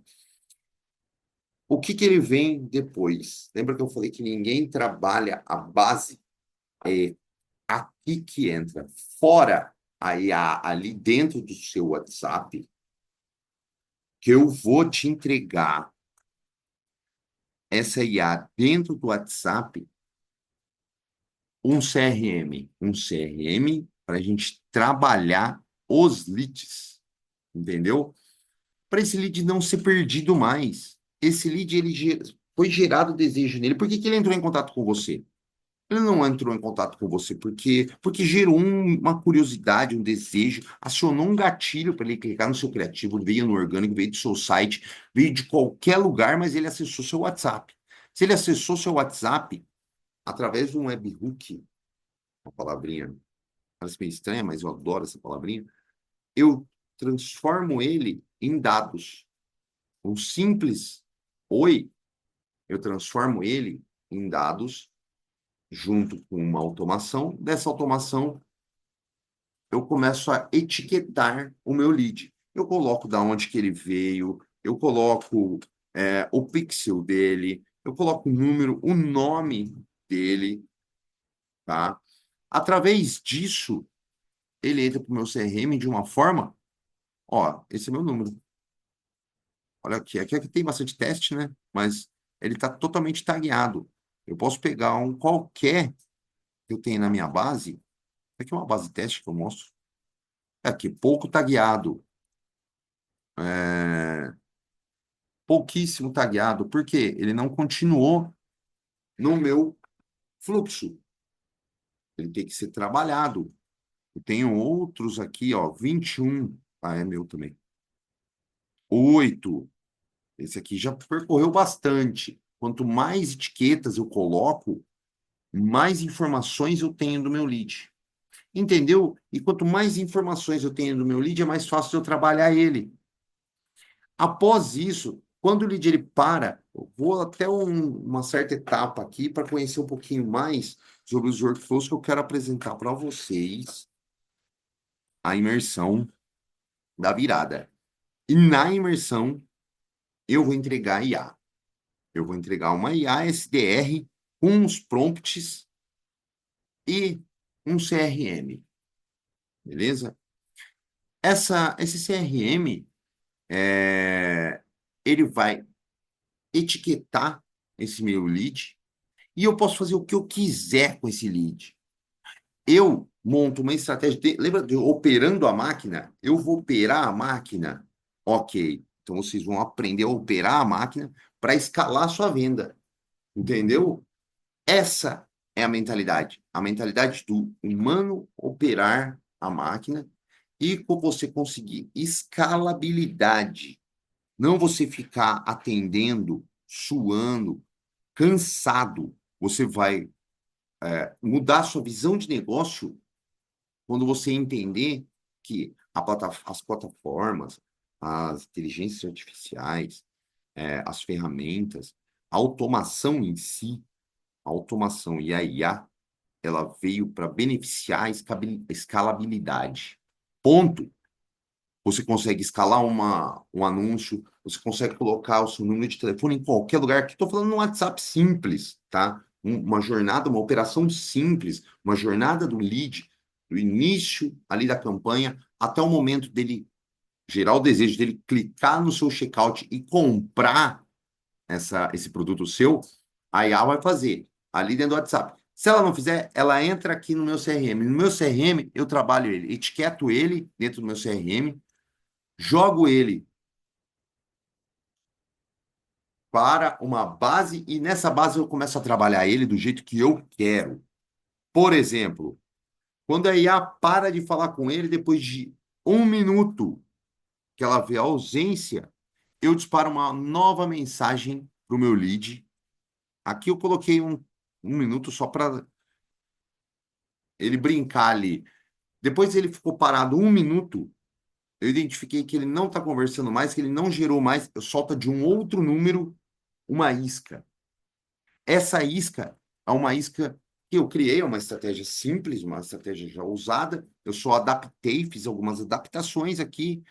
O que que ele vem depois? Lembra que eu falei que ninguém trabalha a base? É aqui que entra. Fora a IA, ali dentro do seu WhatsApp, que eu vou te entregar essa IA dentro do WhatsApp, um CRM. Um CRM para a gente trabalhar os leads, entendeu? Para esse lead não ser perdido mais. Esse lead, foi gerado desejo nele. Por que que ele entrou em contato com você? Ele não entrou em contato com você porque gerou uma curiosidade, um desejo, acionou um gatilho para ele clicar no seu criativo, veio no orgânico, veio do seu site, veio de qualquer lugar, mas ele acessou seu WhatsApp. Se ele acessou seu WhatsApp através de um webhook, uma palavrinha parece meio estranha, mas eu adoro essa palavrinha, eu transformo ele em dados. Um simples oi, eu transformo ele em dados junto com uma automação. Dessa automação, eu começo a etiquetar o meu lead. Eu coloco da onde que ele veio, eu coloco o pixel dele, eu coloco o número, o nome dele, tá? Através disso, ele entra para o meu CRM de uma forma, ó, esse é meu número. Olha aqui tem bastante teste, né? Mas ele está totalmente tagueado. Eu posso pegar um qualquer que eu tenho na minha base, aqui é uma base de teste que eu mostro. Aqui, pouco tagueado. É, pouquíssimo tagueado. Por quê? Ele não continuou no meu fluxo. Ele tem que ser trabalhado. Eu tenho outros aqui, ó, 21. Ah, é meu também. 8. Esse aqui já percorreu bastante. Quanto mais etiquetas eu coloco, mais informações eu tenho do meu lead. Entendeu? E quanto mais informações eu tenho do meu lead, é mais fácil eu trabalhar ele. Após isso, quando o lead ele para, eu vou até uma certa etapa aqui para conhecer um pouquinho mais sobre os workflows que eu quero apresentar para vocês a imersão da virada. E na imersão, eu vou entregar IA. Eu vou entregar uma IA SDR com uns prompts e um CRM, beleza? Esse CRM, ele vai etiquetar esse meu lead e eu posso fazer o que eu quiser com esse lead. Eu monto uma estratégia. Lembra de operando a máquina? Eu vou operar a máquina. Ok. Então vocês vão aprender a operar a máquina para escalar a sua venda. Entendeu? Essa é a mentalidade do humano operar a máquina e você conseguir escalabilidade. Não você ficar atendendo, suando, cansado. Você vai mudar a sua visão de negócio quando você entender que as plataformas, as inteligências artificiais, as ferramentas, a automação em si, a automação e a IA, ela veio para beneficiar a escalabilidade. Ponto. Você consegue escalar um anúncio, você consegue colocar o seu número de telefone em qualquer lugar. Aqui estou falando no WhatsApp simples, tá? Uma jornada, uma operação simples, uma jornada do lead, do início ali da campanha até o momento dele gerar o desejo dele clicar no seu checkout e comprar esse produto seu, a IA vai fazer ali dentro do WhatsApp. Se ela não fizer, ela entra aqui no meu CRM. No meu CRM, eu trabalho ele, etiqueto ele dentro do meu CRM, jogo ele para uma base e nessa base eu começo a trabalhar ele do jeito que eu quero. Por exemplo, quando a IA para de falar com ele depois de 1 minuto que ela vê a ausência, eu disparo uma nova mensagem para o meu lead. Aqui eu coloquei um minuto só para ele brincar ali. Depois ele ficou parado 1 minuto, eu identifiquei que ele não está conversando mais, que ele não gerou mais, eu solto de um outro número uma isca. Essa isca é uma isca que eu criei, é uma estratégia simples, uma estratégia já usada. Eu só adaptei, fiz algumas adaptações aqui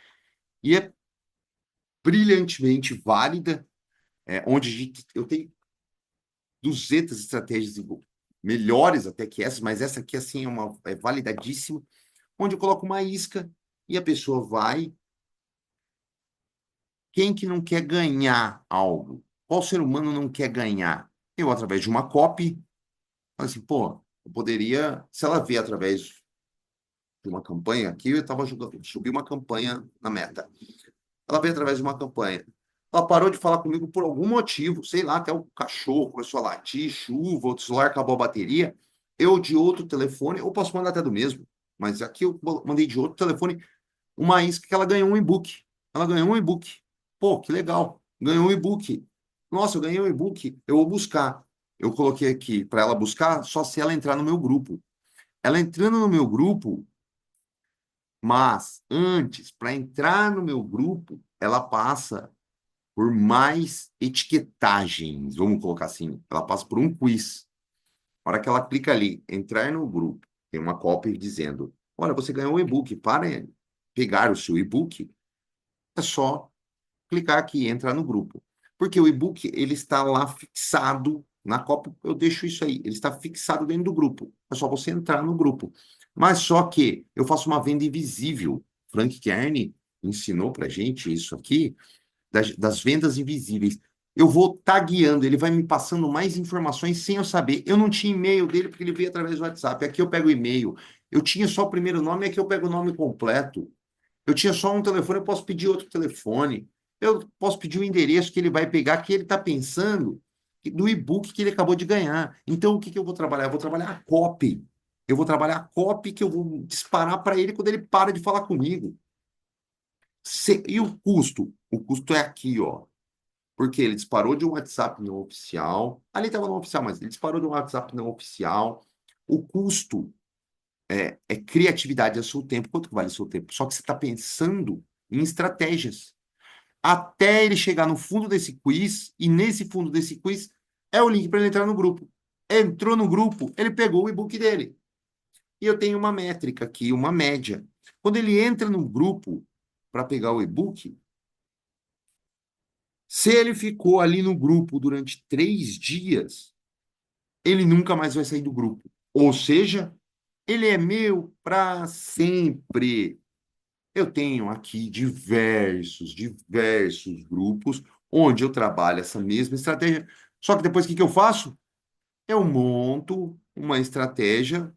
e é brilhantemente válida. Onde eu tenho 200 estratégias melhores até que essas, mas essa aqui assim é validadíssima, onde eu coloco uma isca e a pessoa vai. Quem que não quer ganhar algo? Qual ser humano não quer ganhar? Eu, através de uma copy, falo assim, pô, eu poderia, se ela vê através de uma campanha, aqui eu estava jogando, subi uma campanha na Meta. Ela veio através de uma campanha. Ela parou de falar comigo por algum motivo, sei lá, até o cachorro começou a latir, chuva, o celular acabou a bateria. Eu de outro telefone, ou posso mandar até do mesmo, mas aqui eu mandei de outro telefone uma isca que ela ganhou um e-book. Ela ganhou um e-book. Pô, que legal. Ganhou um e-book. Nossa, eu ganhei um e-book. Eu vou buscar. Eu coloquei aqui para ela buscar só se ela entrar no meu grupo. Ela entrando no meu grupo, mas antes, para entrar no meu grupo, ela passa por mais etiquetagens, vamos colocar assim. Ela passa por um quiz. Na hora que ela clica ali, entrar no grupo, tem uma copy dizendo: Olha, você ganhou um e-book. Para pegar o seu e-book, é só clicar aqui e entrar no grupo. Porque o e-book, ele está lá fixado na cópia, eu deixo isso aí, ele está fixado dentro do grupo. É só você entrar no grupo. Mas só que eu faço uma venda invisível. Frank Kern ensinou para gente isso aqui, das vendas invisíveis. Eu vou tagueando, ele vai me passando mais informações sem eu saber. Eu não tinha e-mail dele porque ele veio através do WhatsApp. Aqui eu pego o e-mail. Eu tinha só o primeiro nome, aqui eu pego o nome completo. Eu tinha só um telefone, eu posso pedir outro telefone. Eu posso pedir o endereço que ele vai pegar, que ele está pensando do e-book que ele acabou de ganhar. Então, o que que eu vou trabalhar? Eu vou trabalhar a copy. Eu vou trabalhar a copy que eu vou disparar para ele quando ele para de falar comigo. E o custo? O custo é aqui, ó. Porque ele disparou de um WhatsApp não oficial. Ali estava não oficial, mas ele disparou de um WhatsApp não oficial. O custo é criatividade, é seu tempo. Quanto que vale o seu tempo? Só que você está pensando em estratégias. Até ele chegar no fundo desse quiz, e nesse fundo desse quiz é o link para ele entrar no grupo. Entrou no grupo, ele pegou o e-book dele. E eu tenho uma métrica aqui, uma média. Quando ele entra no grupo para pegar o e-book, se ele ficou ali no grupo durante 3 dias, ele nunca mais vai sair do grupo. Ou seja, ele é meu para sempre. Eu tenho aqui diversos grupos onde eu trabalho essa mesma estratégia. Só que depois o que que eu faço? Eu monto uma estratégia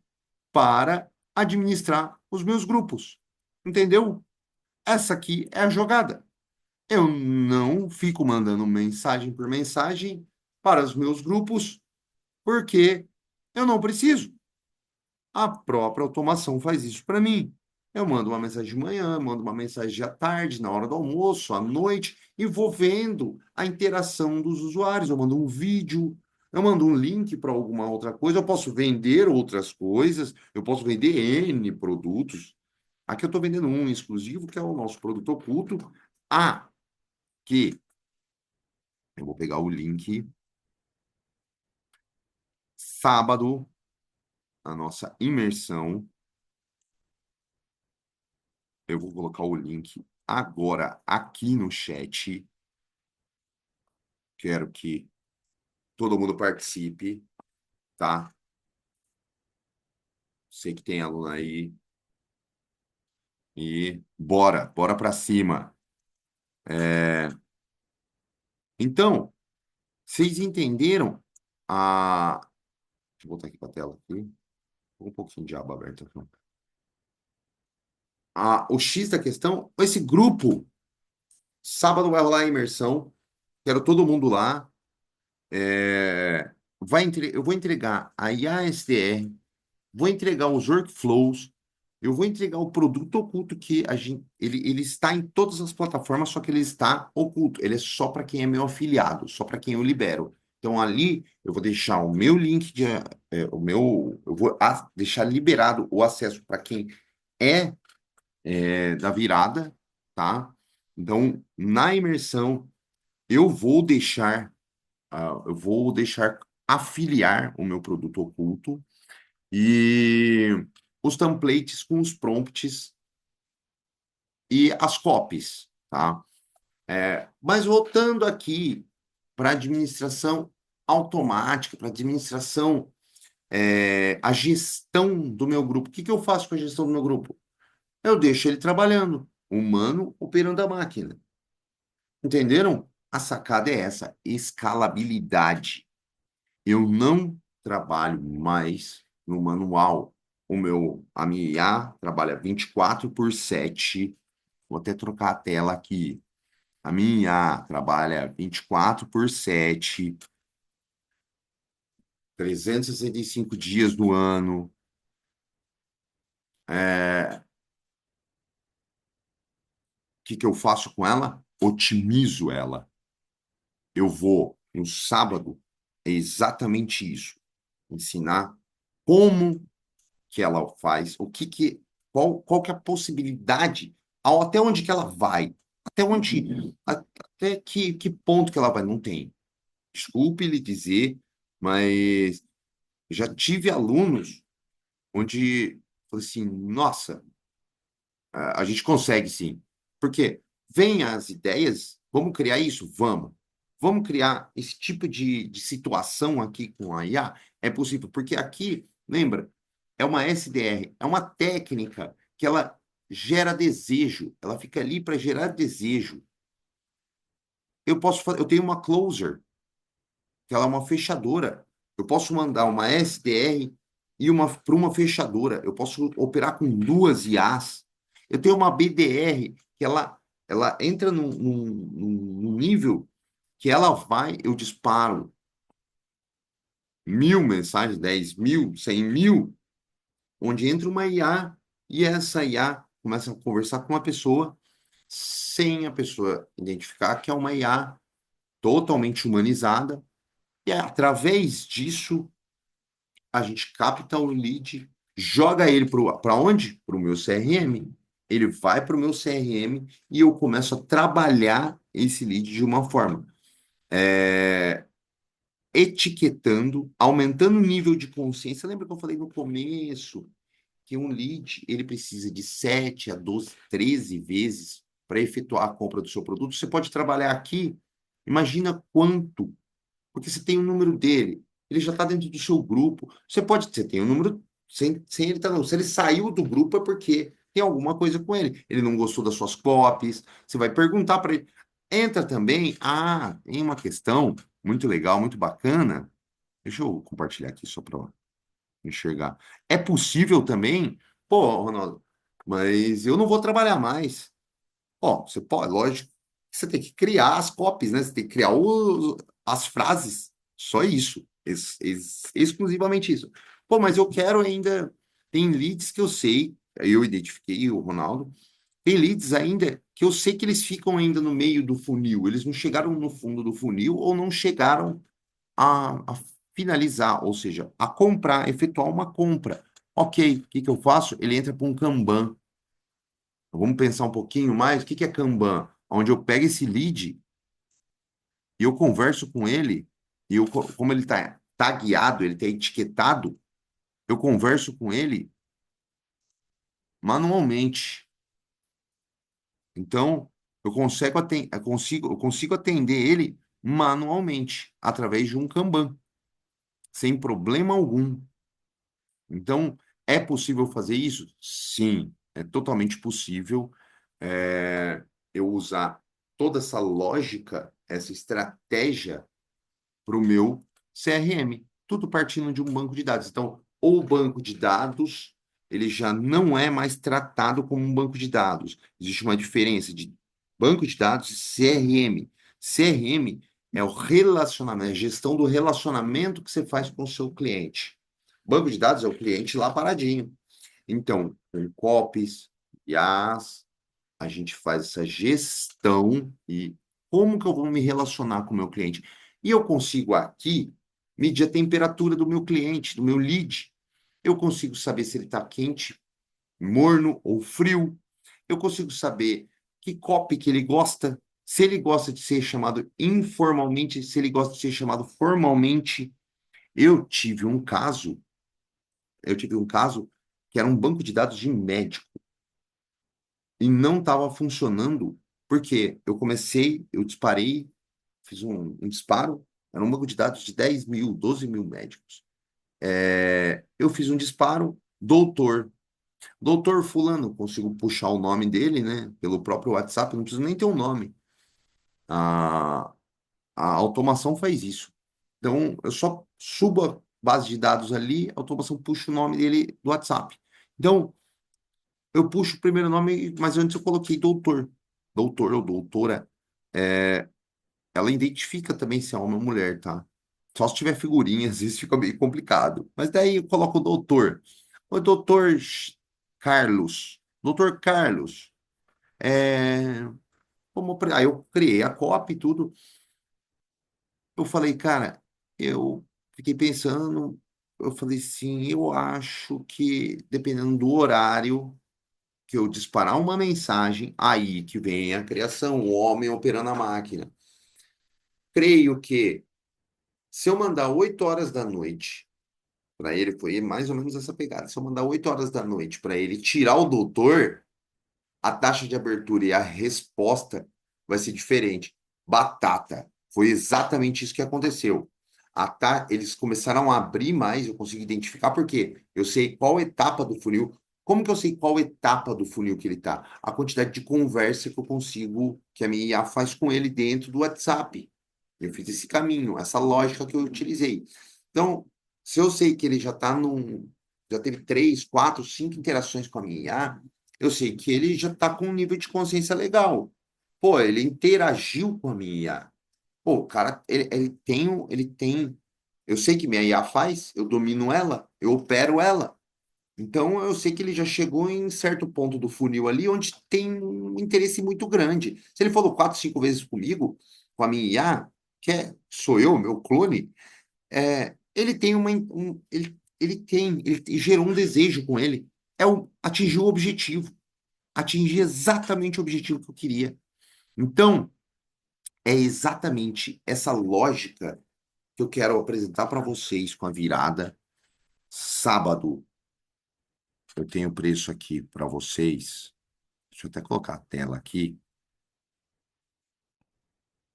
para administrar os meus grupos. Entendeu? Essa aqui é a jogada. Eu não fico mandando mensagem por mensagem para os meus grupos, porque eu não preciso. A própria automação faz isso para mim. Eu mando uma mensagem de manhã, mando uma mensagem à tarde, na hora do almoço, à noite, e vou vendo a interação dos usuários. Eu mando um vídeo, eu mando um link para alguma outra coisa, eu posso vender outras coisas, eu posso vender N produtos. Aqui eu estou vendendo um exclusivo, que é o nosso produto oculto. Ah, que eu vou pegar o link sábado, a nossa imersão. Eu vou colocar o link agora aqui no chat. Quero que todo mundo participe, tá? Sei que tem aluno aí. E bora para cima. Então, vocês entenderam a. Deixa eu voltar aqui para a tela aqui. Um pouquinho de aba aberta. O X da questão, esse grupo, sábado vai rolar a imersão. Quero todo mundo lá. É, eu vou entregar a IASDR, vou entregar os workflows, eu vou entregar o produto oculto que ele está em todas as plataformas, só que ele está oculto. Ele é só para quem é meu afiliado, só para quem eu libero. Então ali eu vou deixar o meu link eu vou deixar liberado o acesso para quem é, da virada, tá? Então na imersão eu vou deixar afiliar o meu produto oculto e os templates com os prompts e as copies, tá? Mas voltando aqui para administração automática, para administração, a gestão do meu grupo. O que que eu faço com a gestão do meu grupo? Eu deixo ele trabalhando, humano operando a máquina. Entenderam? A sacada é essa, escalabilidade. Eu não trabalho mais no manual. A minha IA trabalha 24/7. Vou até trocar a tela aqui. A minha IA trabalha 24/7, 365 dias do ano. O que que eu faço com ela? Otimizo ela. Eu vou, no sábado, é exatamente isso. Ensinar como que ela faz, qual que é a possibilidade, até onde que ela vai, até que ponto que ela vai, não tem. Desculpe lhe dizer, mas já tive alunos onde falei assim, nossa, a gente consegue sim. Por quê? Vem as ideias, vamos criar isso? Vamos. Vamos criar esse tipo de situação aqui com a IA? É possível, porque aqui, lembra, é uma SDR, é uma técnica que ela gera desejo, ela fica ali para gerar desejo. Eu tenho uma closer, que ela é uma fechadora. Eu posso mandar uma SDR e para uma fechadora. Eu posso operar com duas IAs. Eu tenho uma BDR que ela entra num nível que eu disparo 1.000 mensagens, 10.000, 100.000, onde entra uma IA e essa IA começa a conversar com uma pessoa sem a pessoa identificar que é uma IA totalmente humanizada. E através disso, a gente capta o lead, joga ele para onde? Para o meu CRM. Ele vai para o meu CRM e eu começo a trabalhar esse lead de uma forma, etiquetando, aumentando o nível de consciência. Lembra que eu falei no começo que um lead ele precisa de 7 a 12, 13 vezes para efetuar a compra do seu produto? Você pode trabalhar aqui, imagina quanto, porque você tem o número dele, ele já está dentro do seu grupo. Você tem o número sem ele estar, não. Se ele saiu do grupo é porque tem alguma coisa com ele. Ele não gostou das suas copies. Você vai perguntar para ele. Entra também. Tem uma questão muito legal, muito bacana. Deixa eu compartilhar aqui só para enxergar. É possível também, pô, Ronaldo, mas eu não vou trabalhar mais. Ó, você pode, lógico, você tem que criar as copies, né? Você tem que criar as frases. Só isso. Exclusivamente isso. Pô, mas eu quero ainda. Tem leads que eu sei, eu identifiquei o Ronaldo. Tem leads ainda que eu sei que eles ficam ainda no meio do funil. Eles não chegaram no fundo do funil ou não chegaram a finalizar, ou seja, a comprar, efetuar uma compra. Ok, o que que eu faço? Ele entra para um Kanban. Vamos pensar um pouquinho mais. O que que é Kanban? Onde eu pego esse lead e eu converso com ele, e eu, como ele está tagueado, ele está etiquetado, eu converso com ele manualmente. Então, eu consigo atender ele manualmente, através de um Kanban, sem problema algum. Então, é possível fazer isso? Sim, é totalmente possível. É, eu usar toda essa lógica, essa estratégia para o meu CRM, tudo partindo de um banco de dados. Então, o banco de dados, ele já não é mais tratado como um banco de dados. Existe uma diferença de banco de dados e CRM. CRM é o relacionamento, é a gestão do relacionamento que você faz com o seu cliente. Banco de dados é o cliente lá paradinho. Então, com copies, IaaS, a gente faz essa gestão e como que eu vou me relacionar com o meu cliente. E eu consigo aqui medir a temperatura do meu cliente, do meu lead. Eu consigo saber se ele está quente, morno ou frio. Eu consigo saber que copy que ele gosta, se ele gosta de ser chamado informalmente, se ele gosta de ser chamado formalmente. Eu tive um caso, eu tive um caso que era um banco de dados de médico e não estava funcionando porque eu disparei, fiz um disparo, era um banco de dados de 10 mil, 12 mil médicos. Eu fiz um disparo, doutor fulano, consigo puxar o nome dele, né, pelo próprio WhatsApp, não preciso nem ter um nome. A, a automação faz isso. Então, eu só subo a base de dados ali, a automação puxa o nome dele do WhatsApp. Então, eu puxo o primeiro nome, mas antes eu coloquei doutor. Doutor ou doutora. Ela identifica também se é homem ou mulher, tá? Só se tiver figurinha, às vezes fica meio complicado. Mas daí eu coloco o doutor. O doutor Carlos. Doutor Carlos. É... Aí eu criei a copy e tudo. Eu falei, cara, eu fiquei pensando. Eu falei assim, eu acho que dependendo do horário que eu disparar uma mensagem, aí que vem a criação, o homem operando a máquina. Creio que se eu mandar 8 horas da noite para ele, foi mais ou menos essa pegada. Se eu mandar 8 horas da noite para ele tirar o doutor, a taxa de abertura e a resposta vai ser diferente. Batata. Foi exatamente isso que aconteceu. Eles começaram a abrir mais, eu consegui identificar, porque eu sei qual etapa do funil. Como que eu sei qual etapa do funil que ele está? A quantidade de conversa que eu consigo, que a minha IA faz com ele dentro do WhatsApp. Eu fiz esse caminho, essa lógica que eu utilizei. Então, se eu sei que ele já teve 3, 4, 5 interações com a minha IA, eu sei que ele já está com um nível de consciência legal. Pô, ele interagiu com a minha IA. Pô, o cara, ele tem. Eu sei que minha IA faz, eu domino ela, eu opero ela. Então, eu sei que ele já chegou em certo ponto do funil ali, onde tem um interesse muito grande. Se ele falou 4, 5 vezes comigo, com a minha IA, sou eu, meu clone, ele tem ele gerou um desejo com ele. Atingir o objetivo. Atingir exatamente o objetivo que eu queria. Então, é exatamente essa lógica que eu quero apresentar para vocês com a virada. Sábado, eu tenho preço aqui para vocês. Deixa eu até colocar a tela aqui.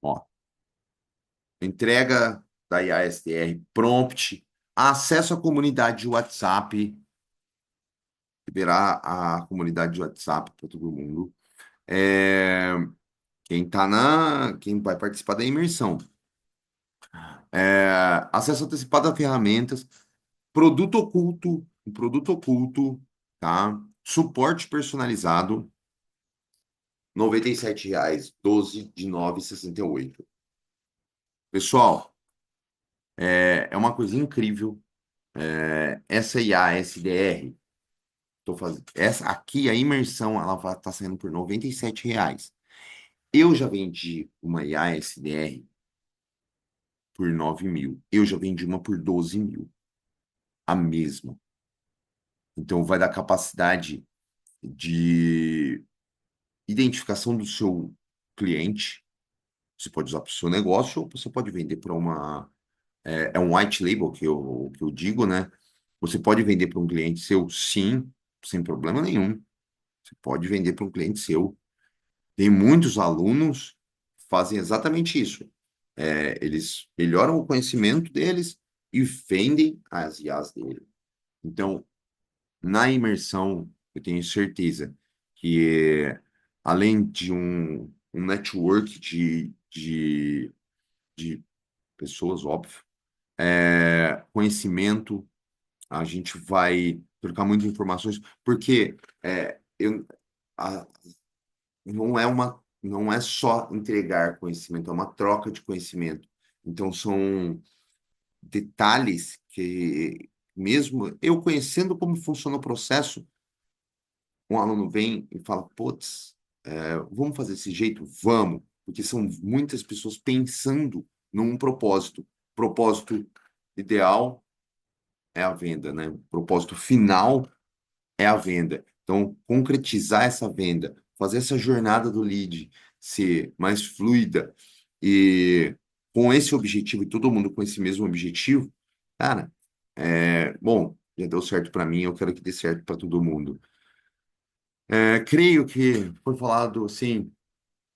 Ó, entrega da IASTR Prompt, acesso à comunidade de WhatsApp, liberar a comunidade de WhatsApp para todo mundo. É, quem vai participar da imersão. Acesso antecipado a ferramentas. Um produto oculto, tá? Suporte personalizado, R$ 97, 12 de 9,68. Pessoal, é uma coisa incrível. Essa IA SDR, tô fazendo, essa aqui, a imersão, ela vai estar saindo por R$ 97. Eu já vendi uma IA SDR por 9 mil. Eu já vendi uma por 12 mil. A mesma. Então, vai dar capacidade de identificação do seu cliente. Você pode usar para o seu negócio ou você pode vender para uma. É um white label que eu digo, né? Você pode vender para um cliente seu, sim, sem problema nenhum. Você pode vender para um cliente seu. Tem muitos alunos que fazem exatamente isso. Eles melhoram o conhecimento deles e vendem as IAs dele. Então, na imersão, eu tenho certeza que, além de um network de pessoas, óbvio, conhecimento, a gente vai trocar muitas informações, porque a- não é só entregar conhecimento, é uma troca de conhecimento. Então, são detalhes que, mesmo eu conhecendo como funciona o processo, um aluno vem e fala, putz, vamos fazer desse jeito? Vamos, porque são muitas pessoas pensando num propósito. Propósito ideal é a venda, né? Propósito final é a venda. Então, concretizar essa venda, fazer essa jornada do lead ser mais fluida e com esse objetivo, e todo mundo com esse mesmo objetivo, cara, bom, já deu certo para mim, eu quero que dê certo para todo mundo. Creio que foi falado assim,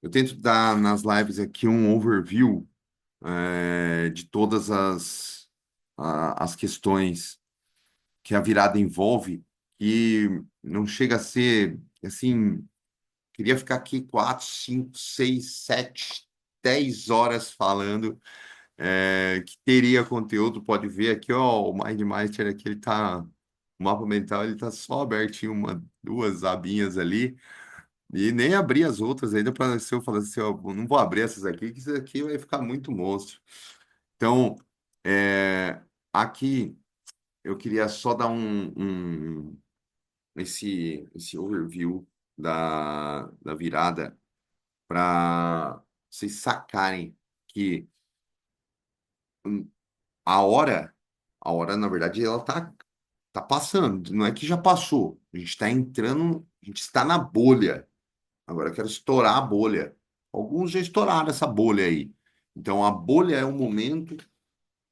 eu tento dar nas lives aqui um overview de todas as questões que a virada envolve, e não chega a ser assim, queria ficar aqui 4, 5, 6, 7, 10 horas falando, que teria conteúdo, pode ver aqui, ó, o MindMaster aqui, o mapa mental, ele tá só abertinho, duas abinhas ali, e nem abri as outras ainda para se eu falar assim, ó, não vou abrir essas aqui, que isso aqui vai ficar muito monstro. Então, aqui eu queria só dar esse overview da virada para vocês sacarem que hum, a hora, a hora, na verdade, ela tá passando. Não é que já passou. A gente está entrando, a gente está na bolha. Agora eu quero estourar a bolha. Alguns já estouraram essa bolha aí. Então, a bolha é um momento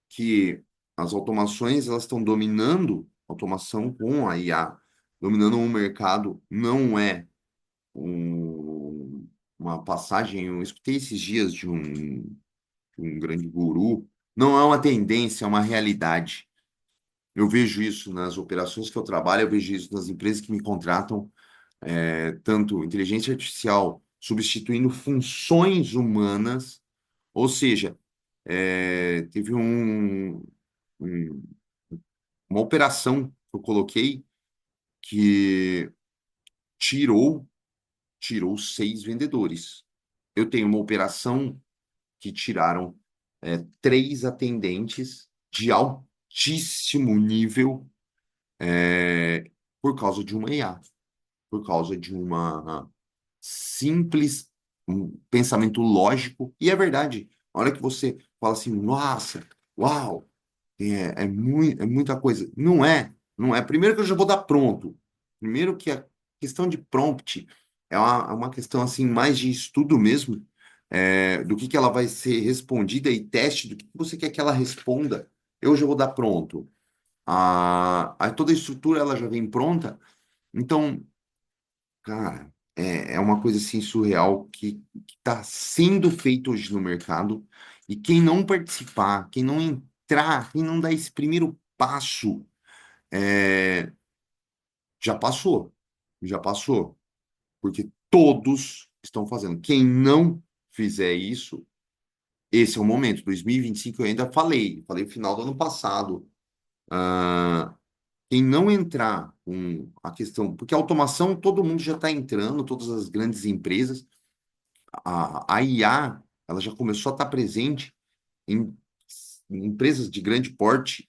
que as automações elas estão dominando, automação com a IA, dominando o mercado. Não é uma passagem, eu escutei esses dias de um grande guru, não é uma tendência, é uma realidade. Eu vejo isso nas operações que eu trabalho, eu vejo isso nas empresas que me contratam, tanto inteligência artificial substituindo funções humanas, ou seja, teve um- uma operação que eu coloquei que tirou, tirou 6 vendedores. Eu tenho uma operação que tiraram 3 atendentes de altíssimo nível por causa de uma IA, por causa de uma simples pensamento lógico. E é verdade. A hora que você fala assim, nossa, uau, é muita coisa. Não é, não é. Primeiro que eu já vou dar pronto. Primeiro que a questão de prompt é uma questão assim mais de estudo mesmo, do que ela vai ser respondida e teste do que você quer que ela responda. Eu já vou dar pronto. Toda a estrutura ela já vem pronta. Então, cara, é uma coisa assim surreal que está sendo feito hoje no mercado, e quem não participar, quem não entrar, quem não dar esse primeiro passo, é, já passou, já passou, porque todos estão fazendo. Quem não fizer isso, esse é o momento. 2025 eu ainda falei no final do ano passado. Quem não entrar com a questão, porque a automação todo mundo já está entrando, todas as grandes empresas, a IA, ela já começou a estar presente em, em empresas de grande porte.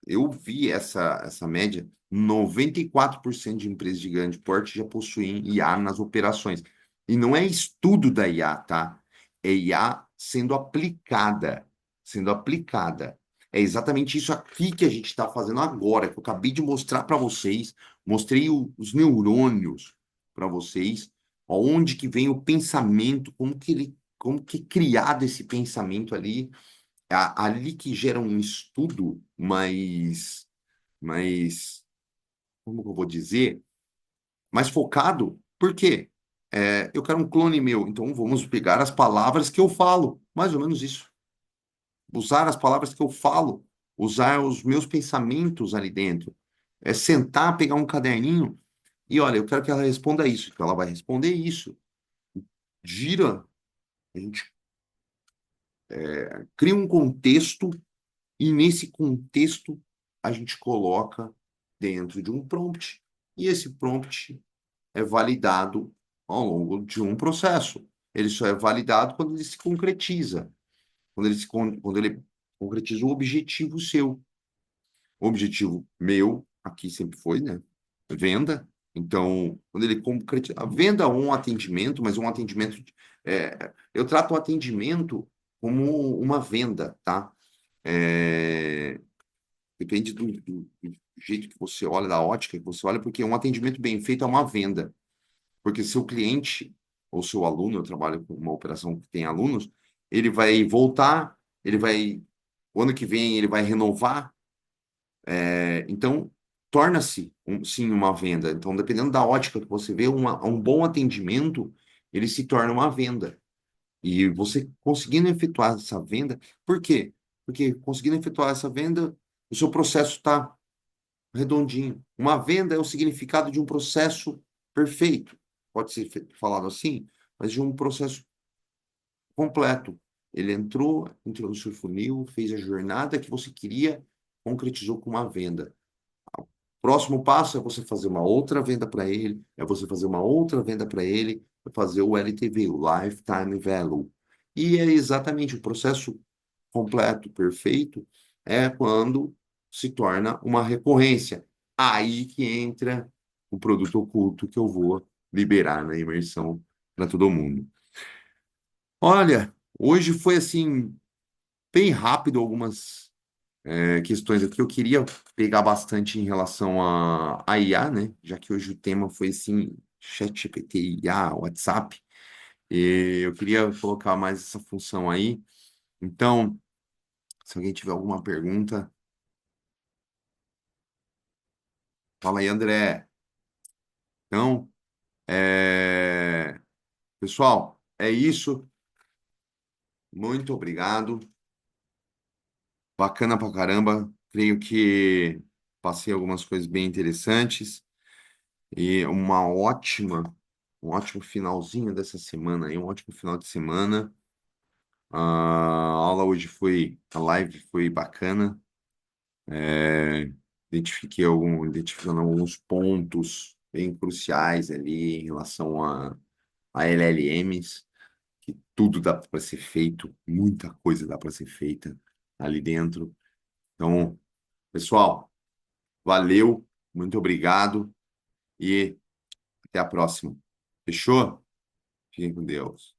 Eu vi essa média, 94% de empresas de grande porte já possuem IA nas operações. E não é estudo da IA, tá? É IA sendo aplicada, sendo aplicada. É exatamente isso aqui que a gente está fazendo agora, que eu acabei de mostrar para vocês, mostrei os neurônios para vocês, onde que vem o pensamento, como que é criado esse pensamento ali ali que gera um estudo mais, como que eu vou dizer, mais focado. Por quê? Eu quero um clone meu, então vamos pegar as palavras que eu falo, mais ou menos isso. Usar as palavras que eu falo, usar os meus pensamentos ali dentro. É sentar, pegar um caderninho e olha, eu quero que ela responda isso. Então ela vai responder isso. Gira, a gente cria um contexto. E nesse contexto, a gente coloca dentro de um prompt. E esse prompt é validado ao longo de um processo. Ele só é validado quando ele se concretiza, quando ele concretiza o objetivo seu. O objetivo meu, aqui sempre foi, né? Venda. Então, quando ele concretiza, a venda ou um atendimento, mas um atendimento. Eu trato o atendimento como uma venda, tá? É, Depende do jeito que você olha, da ótica que você olha, porque um atendimento bem feito é uma venda. Porque seu cliente ou seu aluno, eu trabalho com uma operação que tem alunos, ele vai voltar, ele vai, o ano que vem, ele vai renovar. Então, torna-se, sim, uma venda. Então, dependendo da ótica que você vê, um bom atendimento, ele se torna uma venda. E você conseguindo efetuar essa venda, por quê? Porque conseguindo efetuar essa venda, o seu processo está redondinho. Uma venda é o significado de um processo perfeito. Pode ser falado assim, mas de um processo completo. Ele entrou no seu funil, fez a jornada que você queria, concretizou com uma venda. Próximo passo é você fazer uma outra venda para ele, é você fazer uma outra venda para ele, é fazer o LTV, o Lifetime Value. E é exatamente o processo completo, perfeito, é quando se torna uma recorrência. Aí que entra o produto oculto que eu vou liberar na imersão para todo mundo. Olha, hoje foi assim, bem rápido algumas questões aqui. Eu queria pegar bastante em relação a IA, né? Já que hoje o tema foi assim, ChatGPT, IA, WhatsApp. E eu queria colocar mais essa função aí. Então, se alguém tiver alguma pergunta, fala aí, André. Então, pessoal, é isso. Muito obrigado. Bacana pra caramba. Creio que passei algumas coisas bem interessantes e um ótimo finalzinho dessa semana aí, um ótimo final de semana. A aula hoje a live foi bacana. É, identificando alguns pontos bem cruciais ali em relação a LLMs. Que tudo dá para ser feito, muita coisa dá para ser feita ali dentro. Então, pessoal, valeu, muito obrigado e até a próxima. Fechou? Fiquem com Deus.